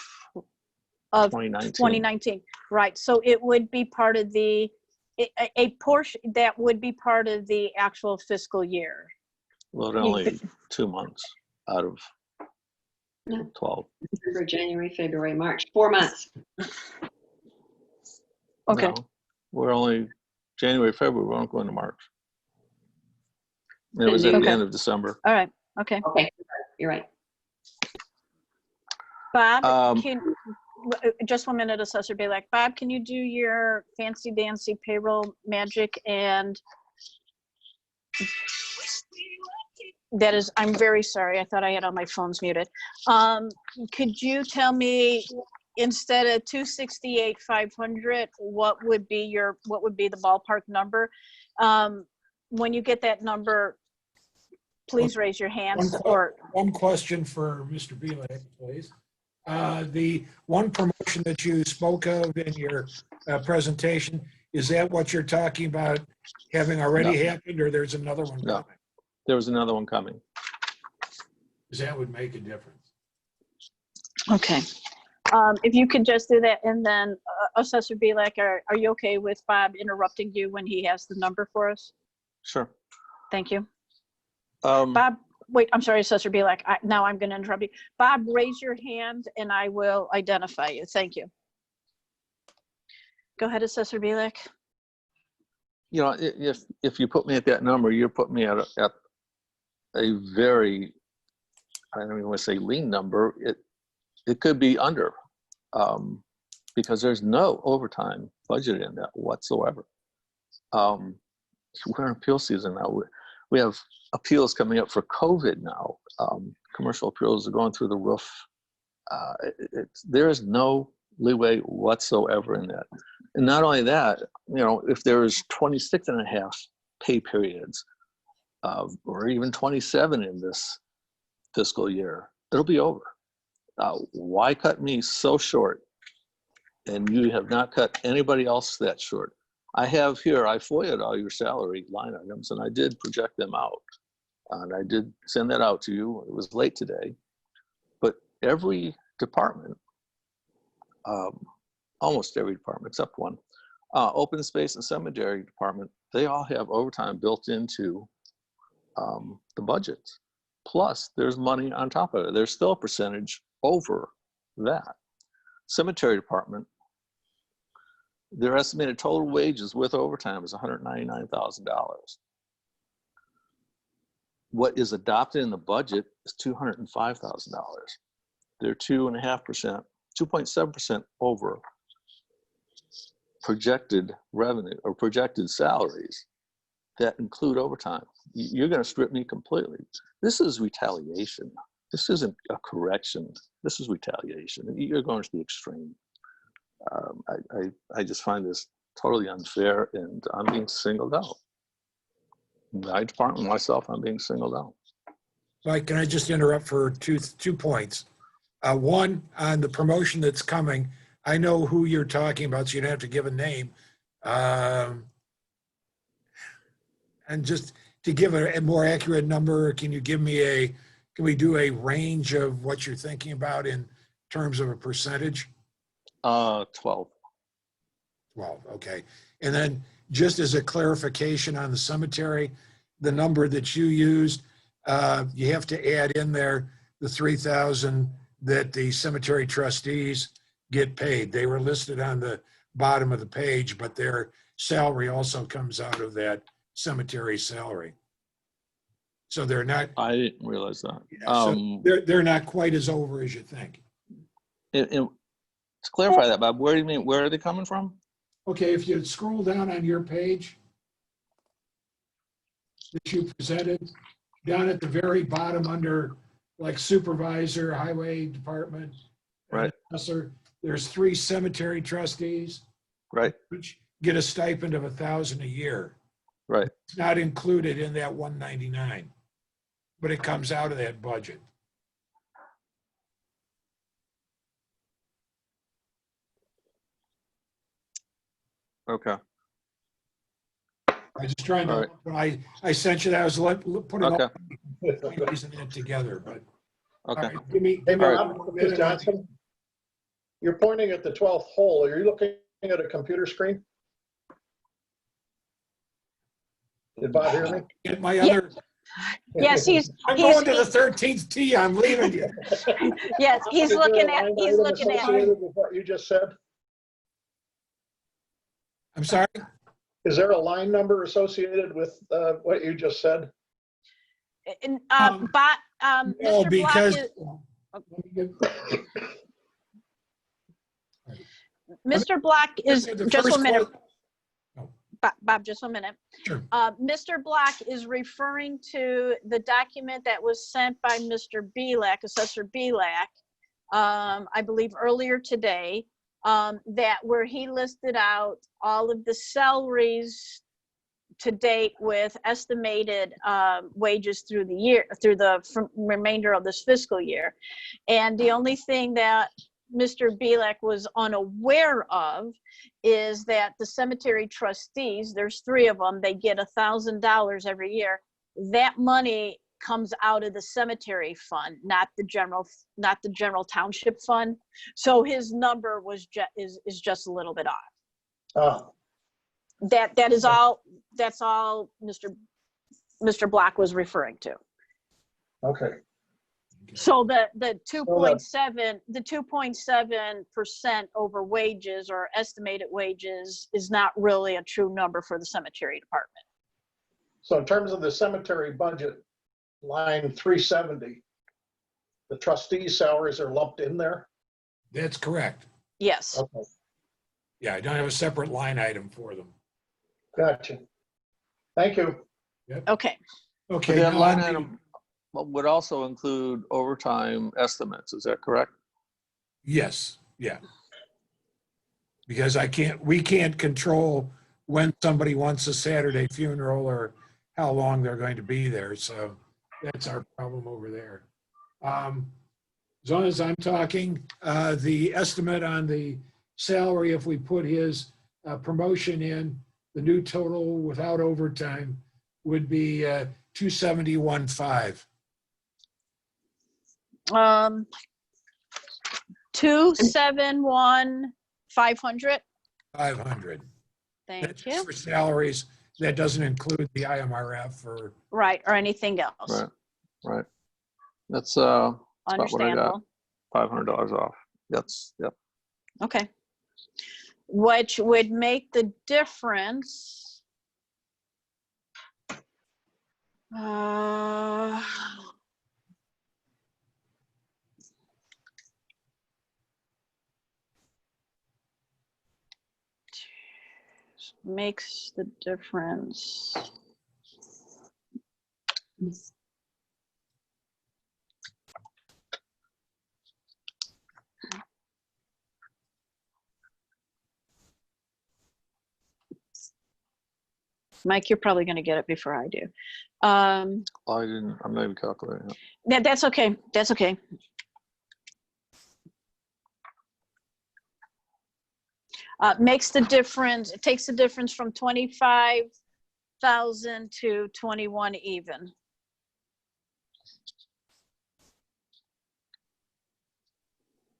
2019. 2019, right. So it would be part of a portion that would be part of the actual fiscal year. Well, only 2 months out of No. 12. December, January, February, March, 4 months. Okay. No, we're only January, February, we're not going to March. It was at the Okay. end of December. All right. Okay. Okay, you're right. Bob, Um, just 1 minute, Assessor Bielak. Bob, can you do your fancy dancy payroll magic? And that is, I'm very sorry. I thought I had all my phones muted. Could you tell me, instead of 268,500, what would be the ballpark number? When you get that number, please raise your hands. One question for Mr. Bielak, please. The one promotion that you spoke of in your presentation, is that what you're talking about having already happened, or there's another one No. coming? There was another one coming. Because that would make a difference. Okay. If you could just do that, and then Assessor Bielak, are you okay with Bob interrupting you when he has the number for us? Sure. Thank you. Um, Bob, wait, I'm sorry, Assessor Bielak. Now I'm going to interrupt you. Bob, raise your hand and I will identify you. Thank you. Go ahead, Assessor Bielak. you know, if you put me at that number, you put me at a very, I don't even want to say lean number. It could be under, because there's no overtime budget in that whatsoever. We're in appeal season now. We have appeals coming up for COVID now. Commercial appeals are going through the roof. There is no leeway whatsoever in that. And not only that, if there's 26 and a half pay periods, or even 27 in this fiscal year, it'll be over. Why cut me so short? And you have not cut anybody else that short. I have here, I FOIA'd all your salary line items, and I did project them out. And I did send that out to you. It was late today. But every department, almost every department except one, open space and cemetery department, they all have overtime built into the budgets. Plus, there's money on top of it. There's still a percentage over that. Cemetery department, their estimated total wages with overtime is $199,000. What is adopted in the budget is $205,000. They're 2.5%, 2.7% over projected revenue or projected salaries that include overtime. You're going to strip me completely. This is retaliation. This isn't a correction. This is retaliation. You're going to the extreme. I just find this totally unfair, and I'm being singled out. My department, myself, I'm being singled out. Mike, can I just interrupt for two points? One, on the promotion that's coming, I know who you're talking about, so you don't have to give a name. And just to give a more accurate number, can you give me can we do a range of what you're thinking about in terms of a percentage? 12. 12, okay. And then just as a clarification on the cemetery, the number that you used, you have to add in there the $3,000 that the cemetery trustees get paid. They were listed on the bottom of the page, but their salary also comes out of that cemetery salary. So they're not. I didn't realize that. So they're not quite as over as you think. To clarify that, Bob, where do you mean? Where are they coming from? Okay, if you scroll down on your page that you presented, down at the very bottom under like supervisor, highway department, Right. Assessor, there's 3 cemetery trustees, Right. which get a stipend of $1,000 a year. Right. It's not included in that 199, but it comes out of that budget. Okay. I was just trying to, All right. when I sent you that, I was putting all Okay. it together, but. Okay. All right, give me Hey, one Bob, more Ms. minute on the- Johnson, you're pointing at the 12th hole. Are you looking at a computer screen? Did Bob hear me? Get my other, Yes, I'm going to the 13th tee, I'm leaving you. yes, he's Is there a looking at, line he's item looking at, associated with what you just said? I'm sorry? Is there a line number associated with what you just said? and, No, Mr. Block because. is, Mr. Block is, The just first 1 minute, que- Bob, just 1 minute. Sure. Mr. Block is referring to the document that was sent by Mr. Bielak, Assessor Bielak, I believe earlier today, that where he listed out all of the salaries to date with estimated wages through the year, through the remainder of this fiscal year. And the only thing that Mr. Bielak was unaware of is that the cemetery trustees, there's 3 of them, they get $1,000 every year. That money comes out of the cemetery fund, not the general township fund. So his number was is just a little bit off. That is all. That's all Mr. Block was referring to. Okay. So the 2.7% over wages or estimated wages is not really a true number for the cemetery department. So in terms of the cemetery budget, line 370, the trustees' salaries are lumped in there? That's correct. Yes. Okay. Yeah, I don't have a separate line item for them. Gotcha. Thank you. Okay. Okay. But that now line on the- item would also include overtime estimates, is that correct? Yes, yeah. Because we can't control when somebody wants a Saturday funeral or how long they're going to be there. So that's our problem over there. As long as I'm talking, the estimate on the salary, if we put his promotion in, the new total without overtime would be 271.5. 271,500. 500. Thank That's just you. for salaries. That doesn't include the IMRF or, Right, or anything else. Right, right. That's about what I got, Understandable. $500 off. Yep. Okay. Which would make the difference. Makes the difference. Mike, you're probably going to get it before I do. I'm not even calculating it. That's okay. That's okay. Makes the difference. It takes the difference from 25,000 to 21 even.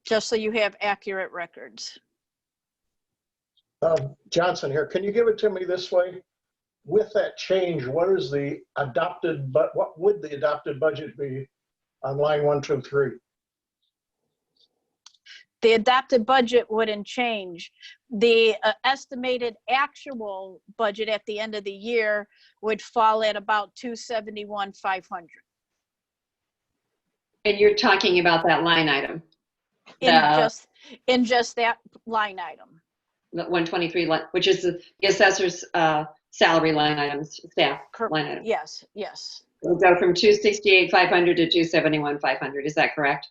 Just so you have accurate records. Johnson here, can you give it to me this way? With that change, what is the adopted, but what would the adopted budget be on line 1, 2, 3? The adopted budget wouldn't change. The estimated actual budget at the end of the year would fall at about 271,500. And you're talking about that line item, In just that line item. the 123, which is the assessor's salary line items, staff line item. Yes, yes. We'll go from 268,500 to 271,500. Is that correct?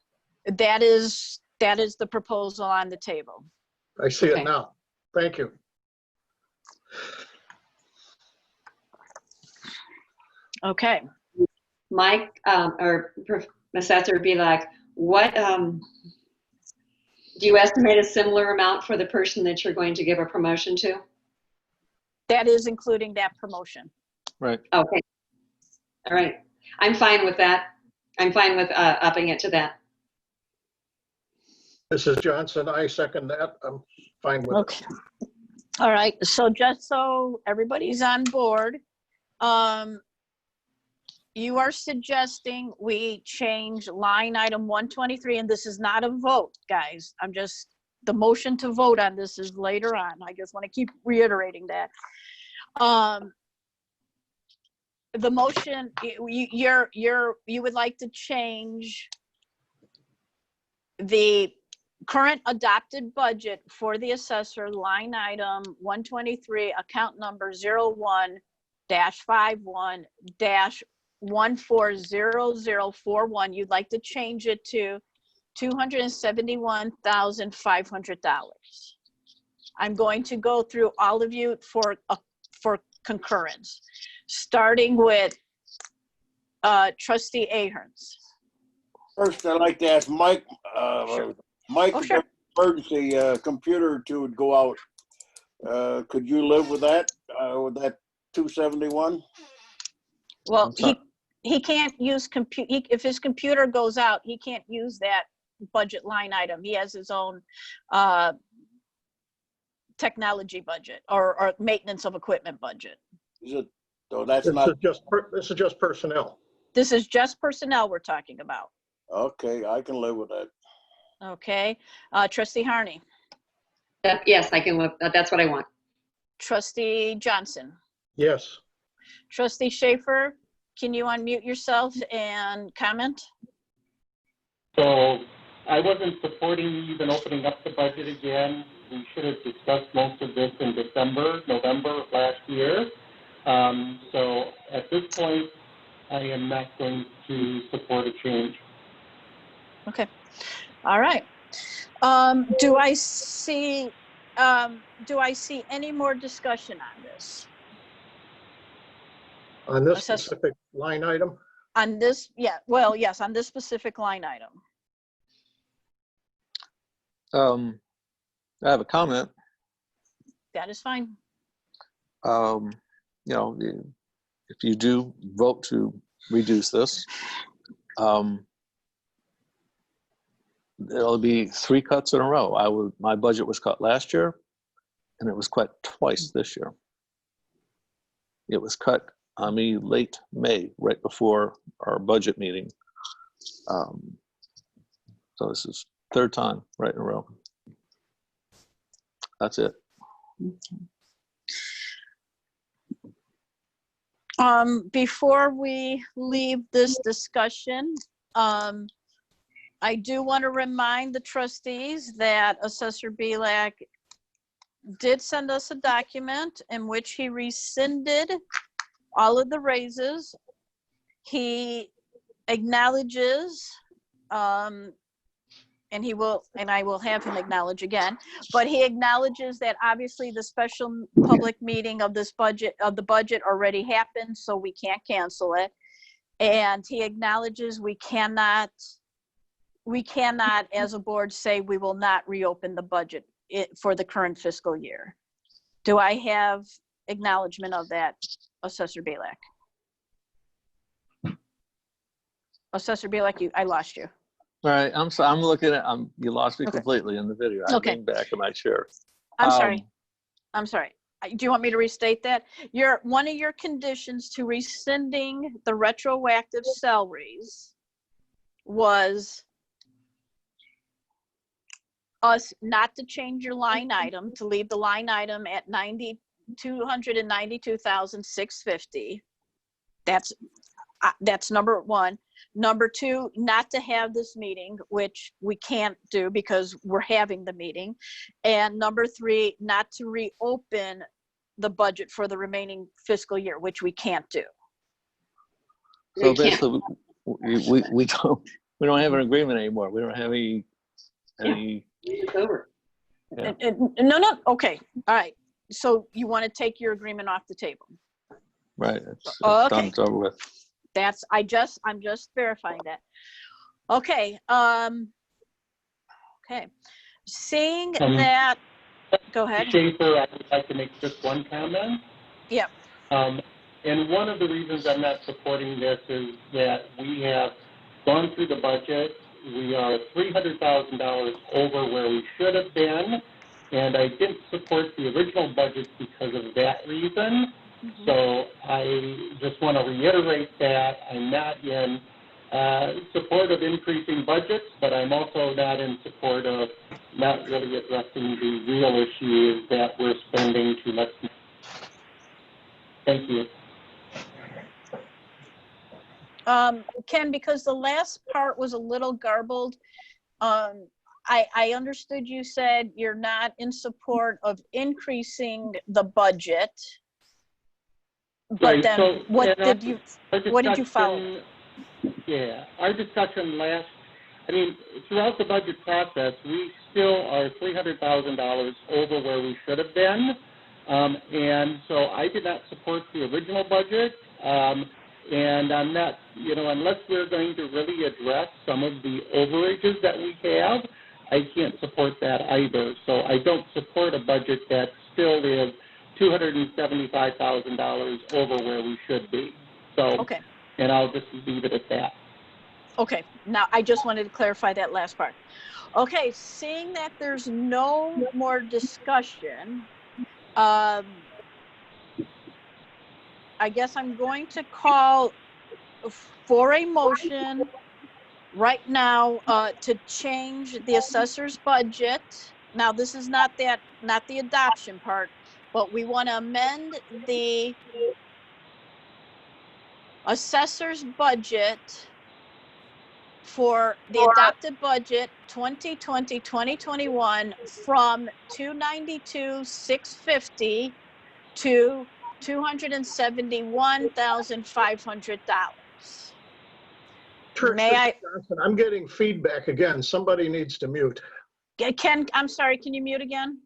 That is the proposal on the table. I see Okay. it now. Thank you. Okay. Mike, or Assessor Bielak, what, do you estimate a similar amount for the person that you're going to give a promotion to? That is including that promotion. Right. Okay. All right. I'm fine with that. I'm fine with upping it to that. This is Johnson. I second that. I'm fine with it. Okay. All right. So just so everybody's on board, you are suggesting we change line item 123, and this is not a vote, guys. The motion to vote on this is later on. I just want to keep reiterating that. The motion, you would like to change the current adopted budget for the assessor, line item 123, account number 01-51-140041. You'd like to change it to $271,500. I'm going to go through all of you for concurrence, starting with Trustee Aherns. First, I'd like to ask Mike, Sure. Mike, Oh, if sure. emergency computer or two would go out, could you live with that 271? Well, he can't use if his computer goes out, he can't use that budget line item. He has his own technology budget or maintenance of equipment budget. Is it, so that's This not, is just personnel. This is just personnel we're talking about. okay, I can live with that. Okay. Trustee Harney. Yes, I can live. That's what I want. Trustee Johnson. Yes. Trustee Schaffer, can you unmute yourself and comment? So I wasn't supporting even opening up the budget again. We should have discussed most of this in December, November of last year. So at this point, I am not going to support a change. Okay. All right. Do I see any more discussion on this? On this Assessor. specific line item? On this, yeah, well, yes, on this specific line item. I have a comment. That is fine. You know, if you do vote to reduce this, it'll be 3 cuts in a row. My budget was cut last year, and it was cut twice this year. It was cut on me late May, right before our budget meeting. So this is 3rd time right in a row. That's it. Before we leave this discussion, I do want to remind the trustees that Assessor Bielak did send us a document in which he rescinded all of the raises. He acknowledges, and I will have him acknowledge again, but he acknowledges that obviously the special public meeting of the budget already happened, so we can't cancel it. And he acknowledges we cannot as a board say we will not reopen the budget for the current fiscal year. Do I have acknowledgement of that, Assessor Bielak? Assessor Bielak, I lost you. All right, I'm sorry. I'm looking at. You lost me Okay. completely in the video. I'm Okay. getting back in my chair. I'm sorry. I'm sorry. Do you want me to restate that? One of your conditions to rescinding the retroactive salaries was us not to change your line item, to leave the line item at $292,650. That's number one. Number two, not to have this meeting, which we can't do because we're having the meeting. And number three, not to reopen the budget for the remaining fiscal year, which we can't do. So basically, we don't have an agreement anymore. We don't have any. It's over. Yeah. No. Okay. All right. So you want to take your agreement off the table? Right. It's Okay. done. It's over with. I'm just verifying that. Okay. Okay. Seeing that, go ahead. Schaffer, I would like to make just one comment. Yep. And one of the reasons I'm not supporting this is that we have gone through the budget. We are $300,000 over where we should have been, and I didn't support the original budget because of that reason. Mm-hmm. So I just want to reiterate that I'm not in support of increasing budgets, but I'm also not in support of not really addressing the real issue is that we're spending too much money. Thank you. Ken, because the last part was a little garbled, I understood you said you're not in support of increasing the budget. But Right, then so, what did you follow? Yeah, our discussion throughout the budget process, we still are $300,000 over where we should have been. And so I did not support the original budget. And I'm not, unless we're going to really address some of the overages that we have, I can't support that either. So I don't support a budget that still is $275,000 over where we should be. So, Okay. And I'll just leave it at that. Okay, now I just wanted to clarify that last part. Okay, seeing that there's no more discussion, I guess I'm going to call for a motion right now to change the assessor's budget. Now, this is not the adoption part, but we want to amend the assessor's budget for the adopted budget 2020-2021 from $292,650 to $271,500. May I, Johnson, I'm getting feedback again. Somebody needs to mute. Ken, I'm sorry, can you mute again?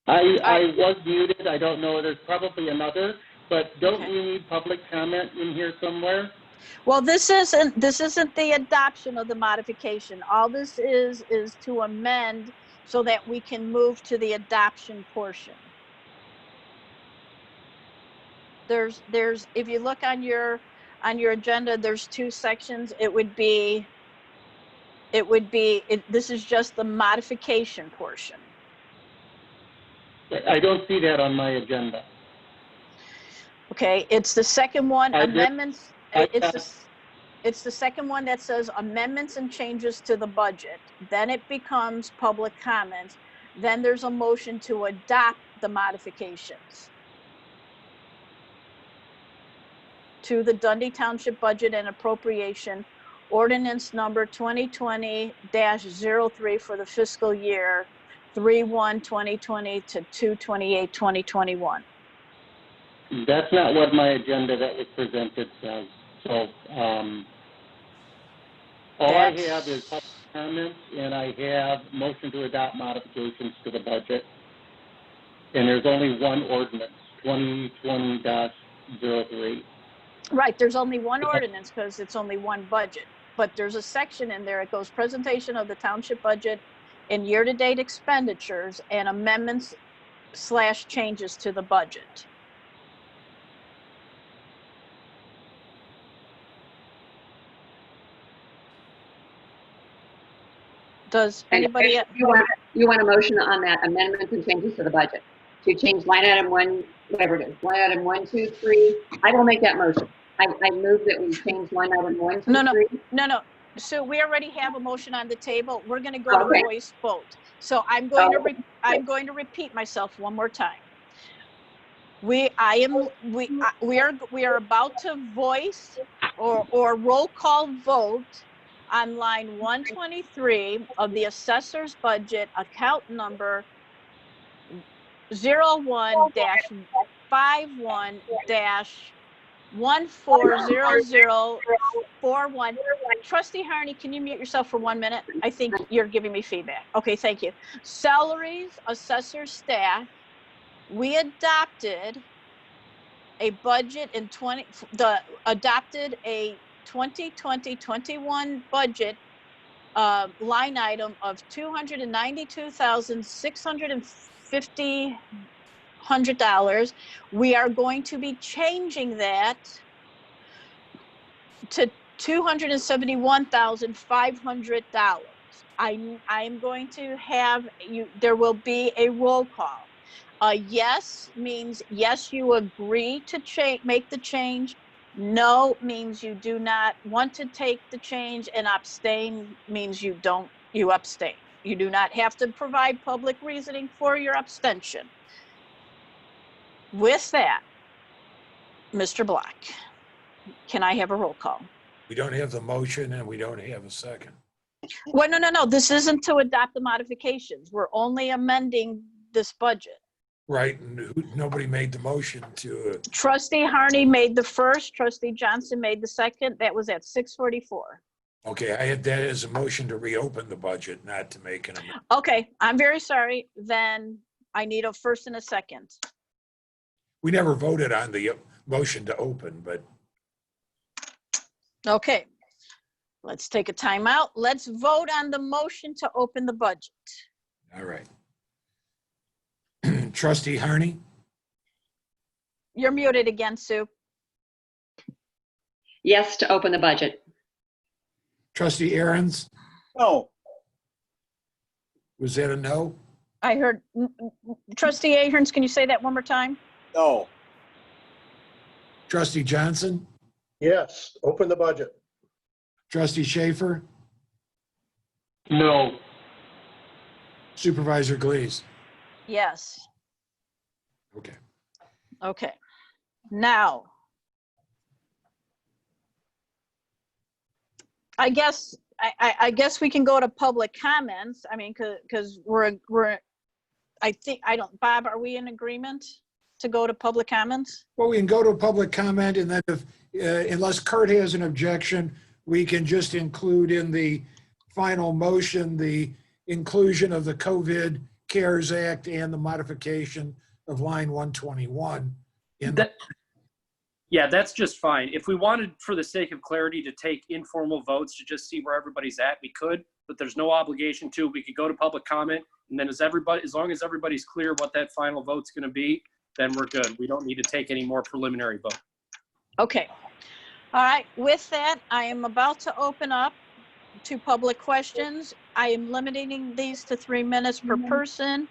I was muted. I don't know. There's probably another, but don't Okay. we need public comment in here somewhere? Well, this isn't the adoption of the modification. All this is to amend so that we can move to the adoption portion. There's, if you look on your agenda, there's two sections. This is just the modification portion. I don't see that on my agenda. Okay, it's the second one, I did- amendments. I- It's the second one that says amendments and changes to the budget. Then it becomes public comments. Then there's a motion to adopt the modifications to the Dundee Township budget and appropriation ordinance number 2020-03 for the fiscal year 3/1/2020 to 2/28/2021. That's not what my agenda that was presented says. So, all I have is public comments, and I have motion to adopt modifications to the budget. And there's only one ordinance, 2020-03. Right, there's only one ordinance because it's only one budget, but there's a section in there. It goes presentation of the township budget and year-to-date expenditures and amendments / changes to the budget. Does And anybody? you want a motion on that amendments and changes to the budget to change line item one, whatever it is, line item 1, 2, 3. I will make that motion. I move that we change line item 1, 2, No. 3. No. So we already have a motion on the table. We're going to go Okay. to voice vote. So I'm going to repeat myself one more time. We are about to voice or roll call vote on line 123 of the assessor's budget, account number 01-51-140041. Trustee Harney, can you mute yourself for 1 minute? I think you're giving me feedback. Okay, thank you. Salaries, assessor staff. We adopted a budget in adopted a 2020-21 budget line item of $292,650. We are going to be changing that to $271,500. I'm going to have you. There will be a roll call. Yes means yes, you agree to make the change. No means you do not want to take the change, and abstain means you abstain. You do not have to provide public reasoning for your abstention. With that, Mr. Black, can I have a roll call? We don't have the motion and we don't have a second. Well, no. This isn't to adopt the modifications. We're only amending this budget. Right, and nobody made the motion to, Trustee Harney made the first, Trustee Johnson made the second. That was at 6:44. okay, I had that as a motion to reopen the budget, not to make an amendment. Okay, I'm very sorry. Then I need a first and a second. We never voted on the motion to open, but Okay, let's take a timeout. Let's vote on the motion to open the budget. all right. Trustee Harney, You're muted again, Sue. Yes to open the budget. Trustee Aherns, No, was that a no? I heard, Trustee Aherns, can you say that one more time? no, Trustee Johnson, Yes, open the budget. Trustee Schaffer, No. Supervisor Glees. Yes. Okay. Okay. Now, I guess, I guess we can go to public comments. I mean, because I think, Bob, are we in agreement to go to public comments? Well, we can go to a public comment, and then if, unless Kurt has an objection, we can just include in the final motion, the inclusion of the COVID CARES Act and the modification of line 121. Yeah, that's just fine. If we wanted, for the sake of clarity, to take informal votes to just see where everybody's at, we could, but there's no obligation to. We could go to public comment, and then as long as everybody's clear what that final vote's going to be, then we're good. We don't need to take any more preliminary vote. Okay. All right. With that, I am about to open up to public questions. I am limiting these to 3 minutes per person.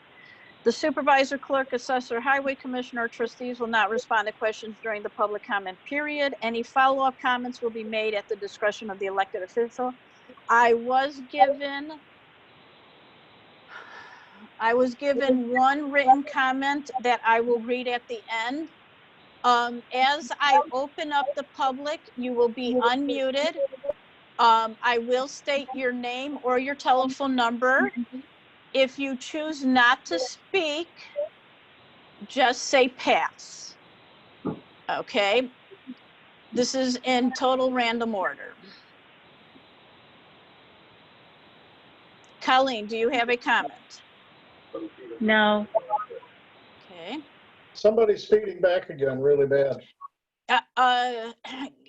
The supervisor, clerk, assessor, highway commissioner, or trustees will not respond to questions during the public comment period. Any follow-up comments will be made at the discretion of the elected official. I was given one written comment that I will read at the end. As I open up the public, you will be unmuted. I will state your name or your telephone number. If you choose not to speak, just say pass. Okay? This is in total random order. Colleen, do you have a comment? No. Okay. Somebody's feeding back again really bad.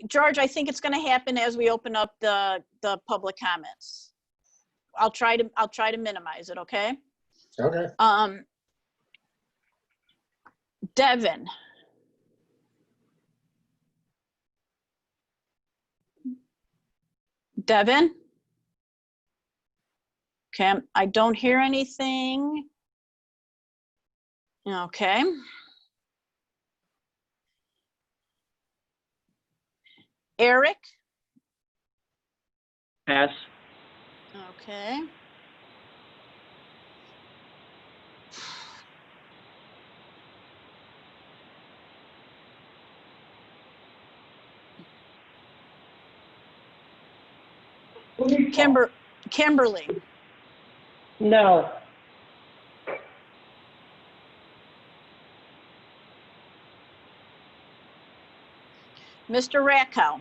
George, I think it's going to happen as we open up the public comments. I'll try to minimize it, okay? Okay. Devin. Devin? Okay, I don't hear anything. Okay. Eric? Pass. Okay. Kimberly? No. Mr. Rackow?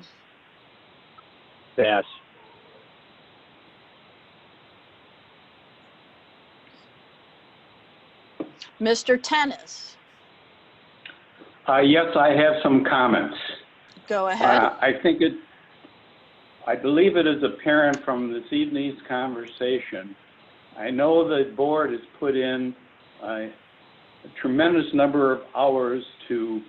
Pass. Mr. Tennis? Yes, I have some comments. Go ahead. I believe it is apparent from this evening's conversation. I know the board has put in a tremendous number of hours to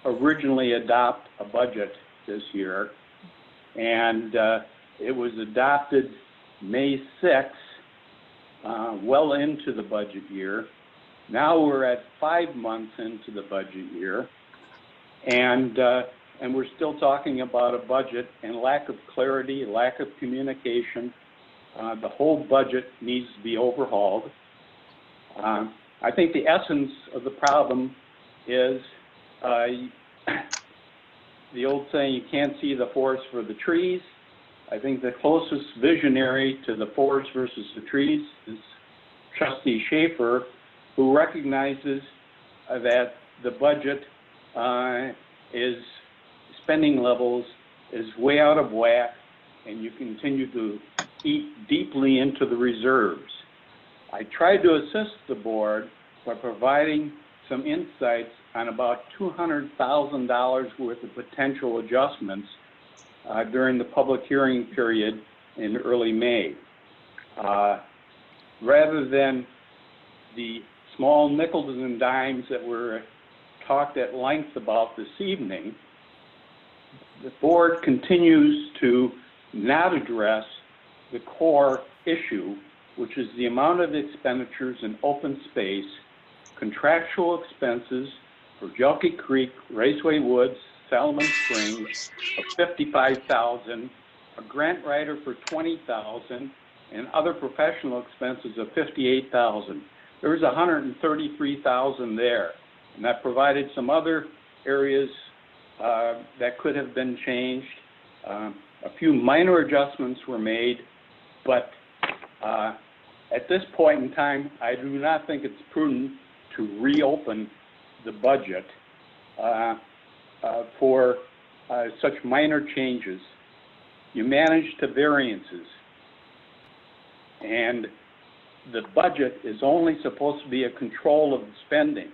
originally adopt a budget this year. And it was adopted May 6th, well into the budget year. Now we're at 5 months into the budget year, and we're still talking about a budget and lack of clarity, lack of communication. The whole budget needs to be overhauled. I think the essence of the problem is the old saying, you can't see the forest for the trees. I think the closest visionary to the forest versus the trees is Trustee Schaffer, who recognizes that the budget spending levels is way out of whack, and you continue to eat deeply into the reserves. I tried to assist the board by providing some insights on about $200,000 worth of potential adjustments during the public hearing period in early May. Rather than the small nickels and dimes that were talked at length about this evening, the board continues to not address the core issue, which is the amount of expenditures in open space, contractual expenses for Jelke Creek, Raceway Woods, Salmon Springs of $55,000, a grant writer for $20,000, and other professional expenses of $58,000. There's $133,000 there, and that provided some other areas that could have been changed. A few minor adjustments were made, but at this point in time, I do not think it's prudent to reopen the budget for such minor changes. You manage to variances, and the budget is only supposed to be a control of the spending.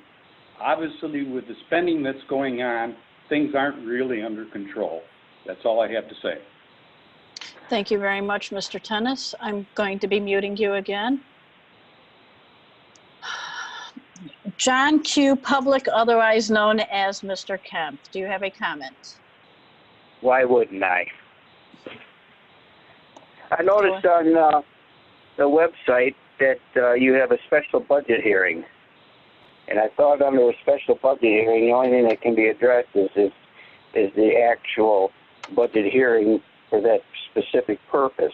Obviously, with the spending that's going on, things aren't really under control. That's all I have to say. Thank you very much, Mr. Tennis. I'm going to be muting you again. John Q. Public, otherwise known as Mr. Kemp. Do you have a comment? Why wouldn't I? I noticed on the website that you have a special budget hearing. And I thought under a special budget hearing, the only thing that can be addressed is the actual budget hearing for that specific purpose.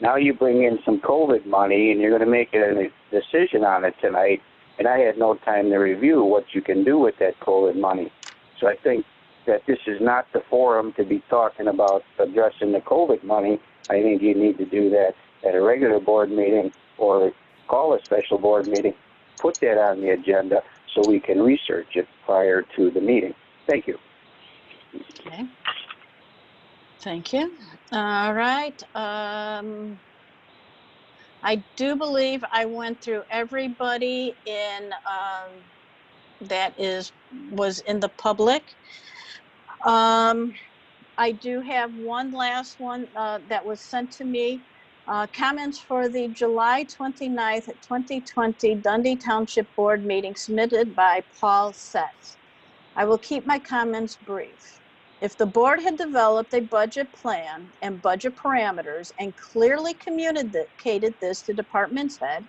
Now you bring in some COVID money and you're going to make a decision on it tonight. And I had no time to review what you can do with that COVID money. So I think that this is not the forum to be talking about addressing the COVID money. I think you need to do that at a regular board meeting or call a special board meeting, put that on the agenda so we can research it prior to the meeting. Thank you. Okay. Thank you. All right. I do believe I went through everybody in that was in the public. I do have one last one that was sent to me. Comments for the July 29th, 2020 Dundee Township Board meeting submitted by Paul Setz. I will keep my comments brief. If the board had developed a budget plan and budget parameters and clearly communicated this to department's head,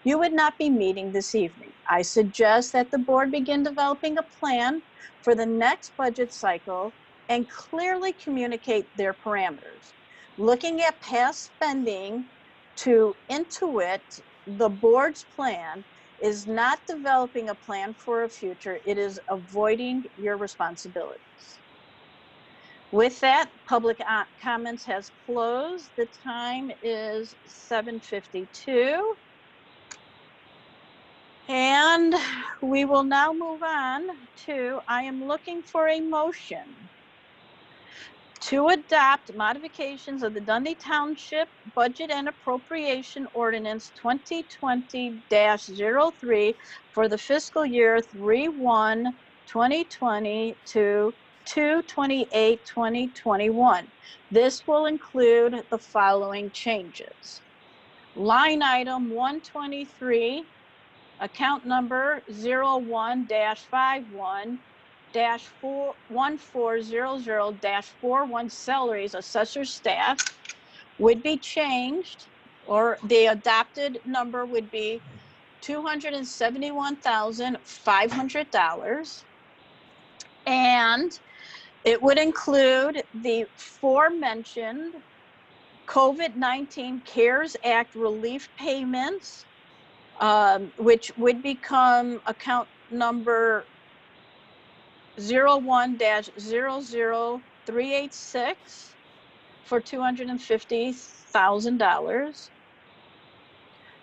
you would not be meeting this evening. I suggest that the board begin developing a plan for the next budget cycle and clearly communicate their parameters. Looking at past spending to intuit the board's plan is not developing a plan for a future. It is avoiding your responsibilities. With that, public comments has closed. The time is 7:52. And we will now move on to, I am looking for a motion to adopt modifications of the Dundee Township Budget and Appropriation Ordinance 2020-03 for the fiscal year 3/1/2020 to 2/28/2021. This will include the following changes. Line item 123, account number 01-51-1400-41 salaries, assessor staff would be changed, or the adopted number would be $271,500. And it would include the aforementioned COVID-19 CARES Act relief payments, which would become account number 01-00386 for $250,000.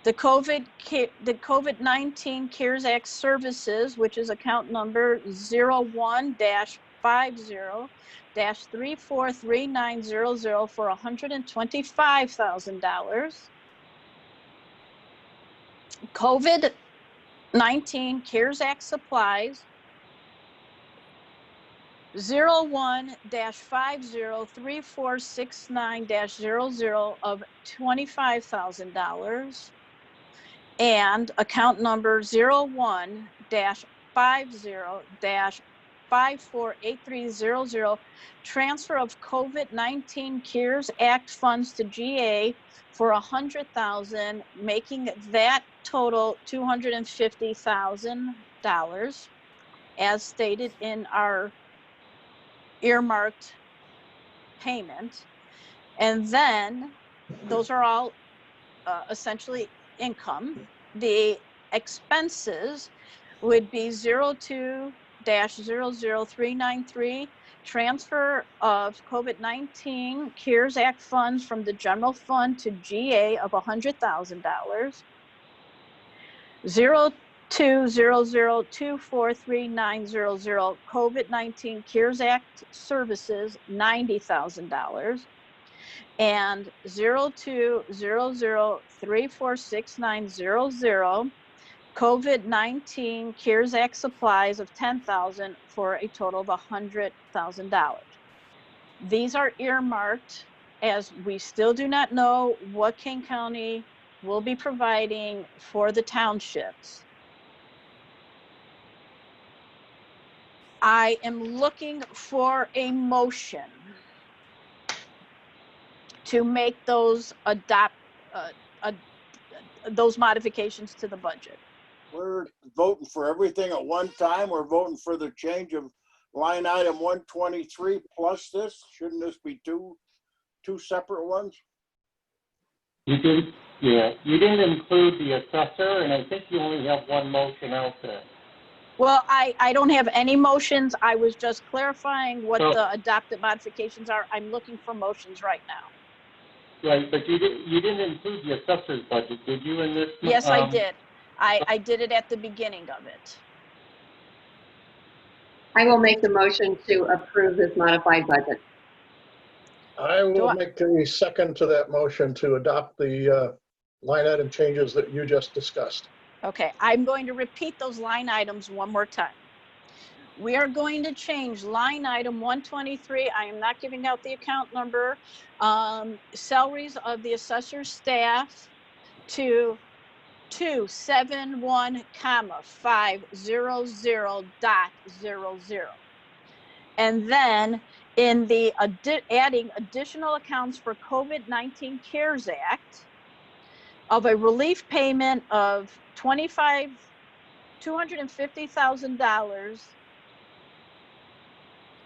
The COVID-19 CARES Act services, which is account number 01-50-343900 for $125,000. COVID-19 CARES Act supplies, 01-50-3469-00 of $25,000. And account number 01-50-548300, transfer of COVID-19 CARES Act funds to GA for $100,000, making that total $250,000, as stated in our earmarked payment. And then those are all essentially income. The expenses would be 02-00393 transfer of COVID-19 CARES Act funds from the general fund to GA of $100,000. 0200243900 COVID-19 CARES Act services, $90,000. And 0200346900 COVID-19 CARES Act supplies of $10,000 for a total of $100,000. These are earmarked as we still do not know what King County will be providing for the townships. I am looking for a motion to make those those modifications to the budget. We're voting for everything at one time. We're voting for the change of line item 123 plus this. Shouldn't this be two separate ones? You didn't, yeah, you didn't include the assessor, and I think you only have one motion out there. Well, I don't have any motions. I was just clarifying what So- the adopted modifications are. I'm looking for motions right now. Right, but you didn't include the assessor's budget, did you, in this? Yes, I did. I did it at the beginning of it. I will make the motion to approve this modified budget. I will make a second to that motion to adopt the line item changes that you just discussed. Okay, I'm going to repeat those line items one more time. We are going to change line item 123. I am not giving out the account number. Salaries of the assessor's staff to 271,500.00. And then in the adding additional accounts for COVID-19 CARES Act of a relief payment of $250,000,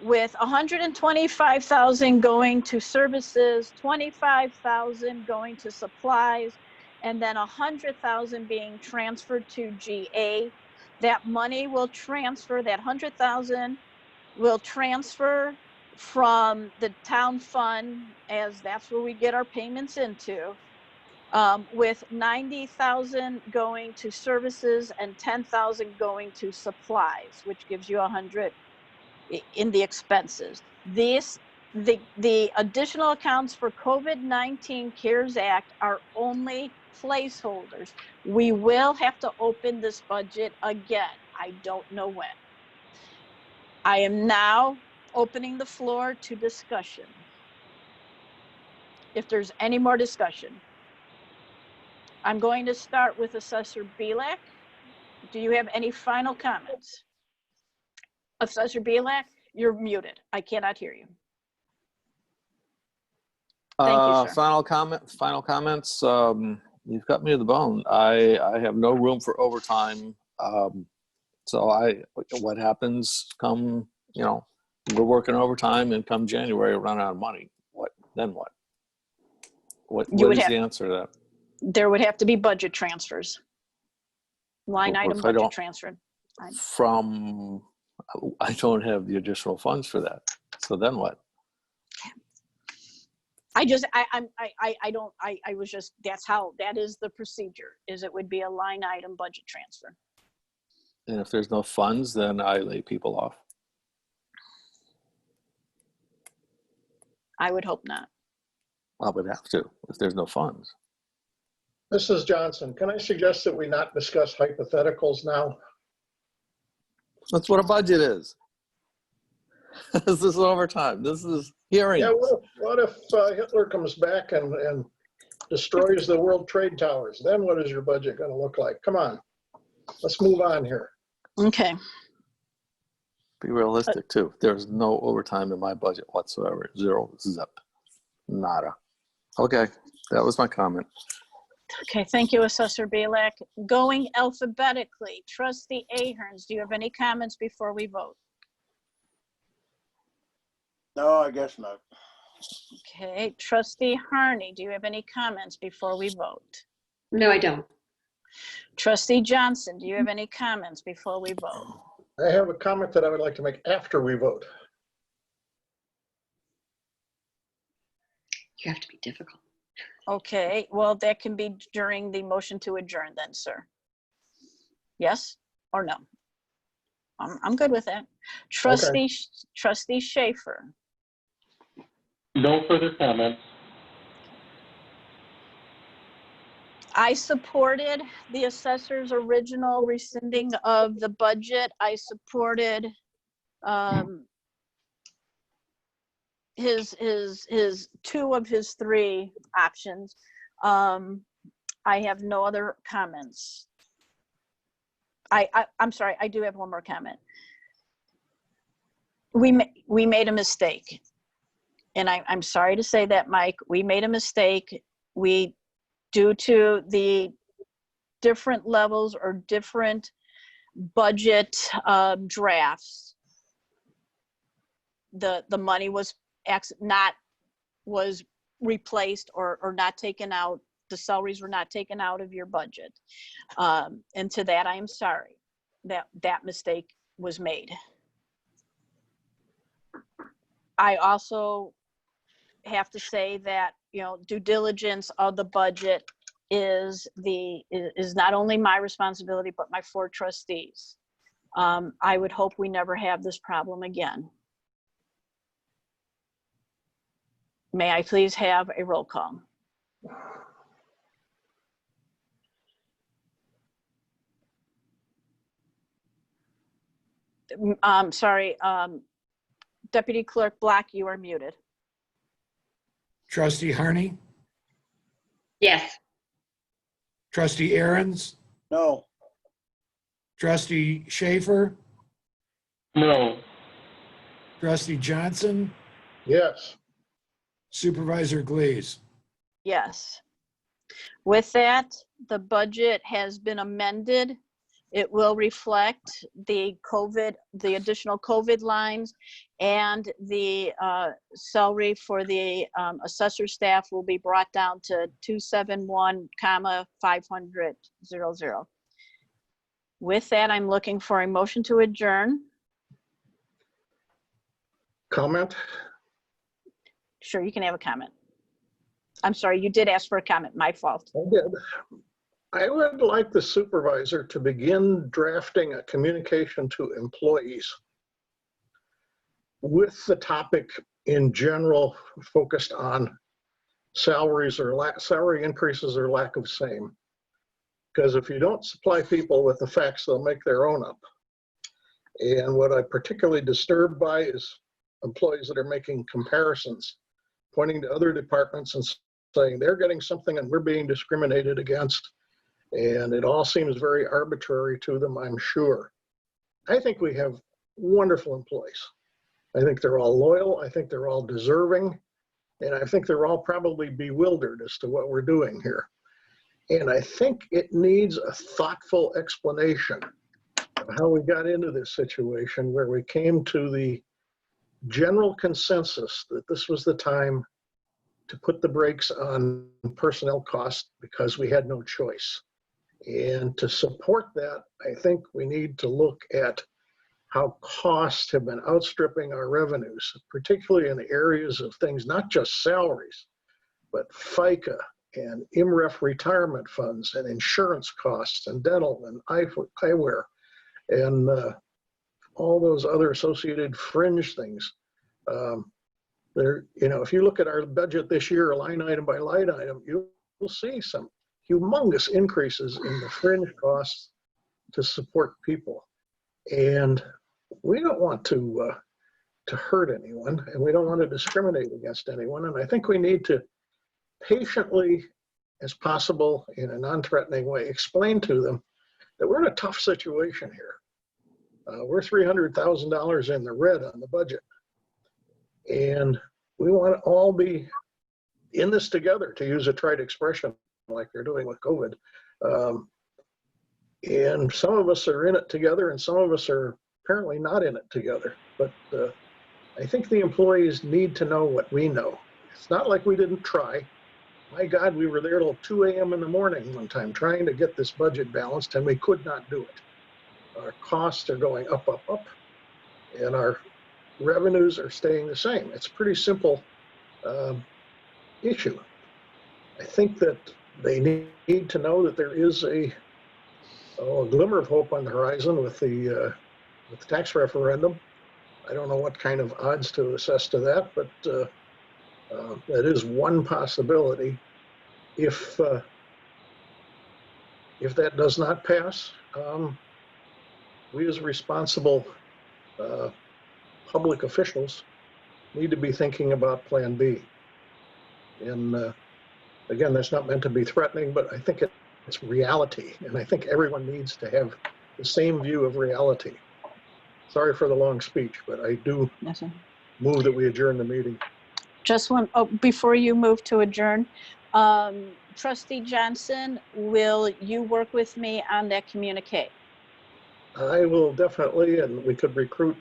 with $125,000 going to services, $25,000 going to supplies, and then $100,000 being transferred to GA. That money will transfer, that $100,000 will transfer from the town fund, as that's where we get our payments into, with $90,000 going to services and $10,000 going to supplies, which gives you $100,000 in the expenses. The additional accounts for COVID-19 CARES Act are only placeholders. We will have to open this budget again. I don't know when. I am now opening the floor to discussion. If there's any more discussion. I'm going to start with Assessor Bielak. Do you have any final comments? Assessor Bielak, you're muted. I cannot hear you. Thank you, sir. Final comments. You've got me to the bone. I have no room for overtime. What happens come, we're working overtime and come January, run out of money. Then what? What is the answer to that? There would have to be budget transfers. Line item budget transfer. I don't have the additional funds for that. So then what? That is the procedure, is it would be a line item budget transfer. And if there's no funds, then I lay people off. I would hope not. I would have to, if there's no funds. Mrs. Johnson, can I suggest that we not discuss hypotheticals now? That's what a budget is. This is overtime. This is hearings. Yeah, what if Hitler comes back and destroys the World Trade Towers? Then what is your budget going to look like? Come on, let's move on here. Okay. Be realistic too. There's no overtime in my budget whatsoever. Zero, zip, nada. Okay, that was my comment. Okay, thank you, Assessor Bielak. Going alphabetically, Trustee Aherns, do you have any comments before we vote? No, I guess not. Okay, Trustee Harney, do you have any comments before we vote? No, I don't. Trustee Johnson, do you have any comments before we vote? I have a comment that I would like to make after we vote. You have to be difficult. Okay, well, that can be during the motion to adjourn then, sir. Yes or no? I'm good with that. Trustee Schaefer. No further comments. I supported the assessor's original rescinding of the budget. I supported his two of his three options. I have no other comments. I'm sorry, I do have one more comment. We made a mistake. And I'm sorry to say that, Mike, we made a mistake. Due to the different levels or different budget drafts, the money was replaced or not taken out. The salaries were not taken out of your budget. And to that, I am sorry that mistake was made. I also have to say that, you know, due diligence of the budget is not only my responsibility, but my 4 trustees. I would hope we never have this problem again. May I please have a roll call? Sorry, Deputy Clerk Black, you are muted. Trustee Harney, Yes. Trustee Aherns, No. Trustee Schaefer, No. Trustee Johnson, Yes. Supervisor Glees. Yes. With that, the budget has been amended. It will reflect the additional COVID lines, and the salary for the assessor staff will be brought down to 271,500,000. With that, I'm looking for a motion to adjourn. Comment? Sure, you can have a comment. I'm sorry, you did ask for a comment, my fault. I did. I would like the supervisor to begin drafting a communication to employees with the topic in general focused on salaries or salary increases or lack of same. Because if you don't supply people with the facts, they'll make their own up. And what I'm particularly disturbed by is employees that are making comparisons, pointing to other departments and saying they're getting something and we're being discriminated against. And it all seems very arbitrary to them, I'm sure. I think we have wonderful employees. I think they're all loyal. I think they're all deserving. And I think they're all probably bewildered as to what we're doing here. And I think it needs a thoughtful explanation of how we got into this situation where we came to the general consensus that this was the time to put the brakes on personnel costs because we had no choice. And to support that, I think we need to look at how costs have been outstripping our revenues, particularly in the areas of things, not just salaries, but FICA and IMREF retirement funds and insurance costs and dental and eyewear and all those other associated fringe things. If you look at our budget this year, line item by line item, you'll see some humongous increases in the fringe costs to support people. And we don't want to hurt anyone, and we don't want to discriminate against anyone. And I think we need to patiently, as possible, in a non-threatening way, explain to them that we're in a tough situation here. We're $300,000 in the red on the budget. And we want to all be in this together, to use a trite expression like they're doing with COVID. And some of us are in it together and some of us are apparently not in it together. But I think the employees need to know what we know. It's not like we didn't try. My God, we were there till 2 a.m. in the morning one time trying to get this budget balanced, and we could not do it. Our costs are going up, up, up, and our revenues are staying the same. It's pretty simple issue. I think that they need to know that there is a glimmer of hope on the horizon with the tax referendum. I don't know what kind of odds to assess to that, but that is one possibility. If that does not pass, we as responsible public officials need to be thinking about Plan B. And again, that's not meant to be threatening, but I think it's reality, and I think everyone needs to have the same view of reality. Sorry for the long speech, but I do Yes, sir. move that we adjourn the meeting. Just one, oh, before you move to adjourn, Trustee Johnson, will you work with me on that communique? I will definitely, and we could recruit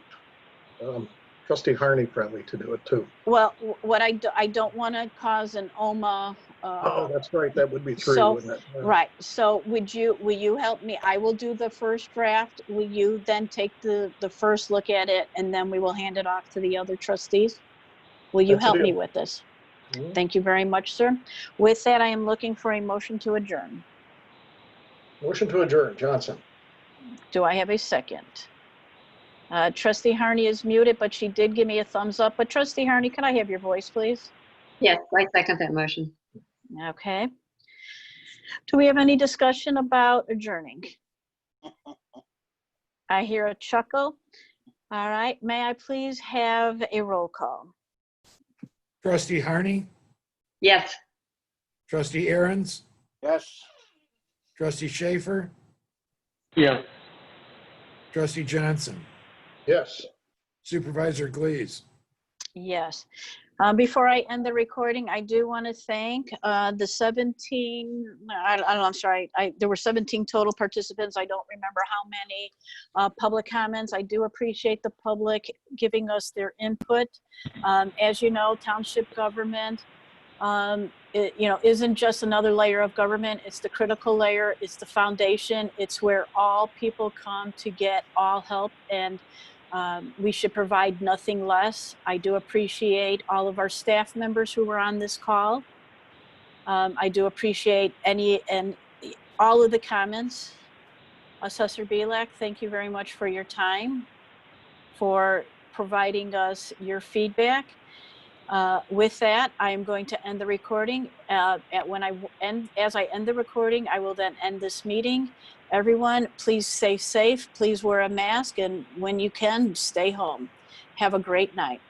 Trustee Harney probably to do it too. Well, what I don't want to cause an OMA. Oh, that's right. That would be three, So, wouldn't it? Yeah. right. So will you help me? I will do the first draft. Will you then take the first look at it, and then we will hand it off to the other trustees? Will you That's a help me deal. with this? Mhm. Thank you very much, sir. With that, I am looking for a motion to adjourn. Motion to adjourn, Johnson. Do I have a second? Trustee Harney is muted, but she did give me a thumbs up. But Trustee Harney, can I have your voice, please? Yes, I second that motion. Okay. Do we have any discussion about adjourning? I hear a chuckle. All right. May I please have a roll call? Trustee Harney, Yes. Trustee Aherns, Yes. Trustee Schaffer, Yes. Trustee Johnson, Yes. Supervisor Glees. Yes. Before I end the recording, I do want to thank the 17, I don't know, I'm sorry, there were 17 total participants. I don't remember how many public comments. I do appreciate the public giving us their input. As you know, township government, isn't just another layer of government. It's the critical layer. It's the foundation. It's where all people come to get all help, and we should provide nothing less. I do appreciate all of our staff members who were on this call. I do appreciate all of the comments. Assessor Bielak, thank you very much for your time, for providing us your feedback. With that, I am going to end the recording. As I end the recording, I will then end this meeting. Everyone, please stay safe. Please wear a mask, and when you can, stay home. Have a great night.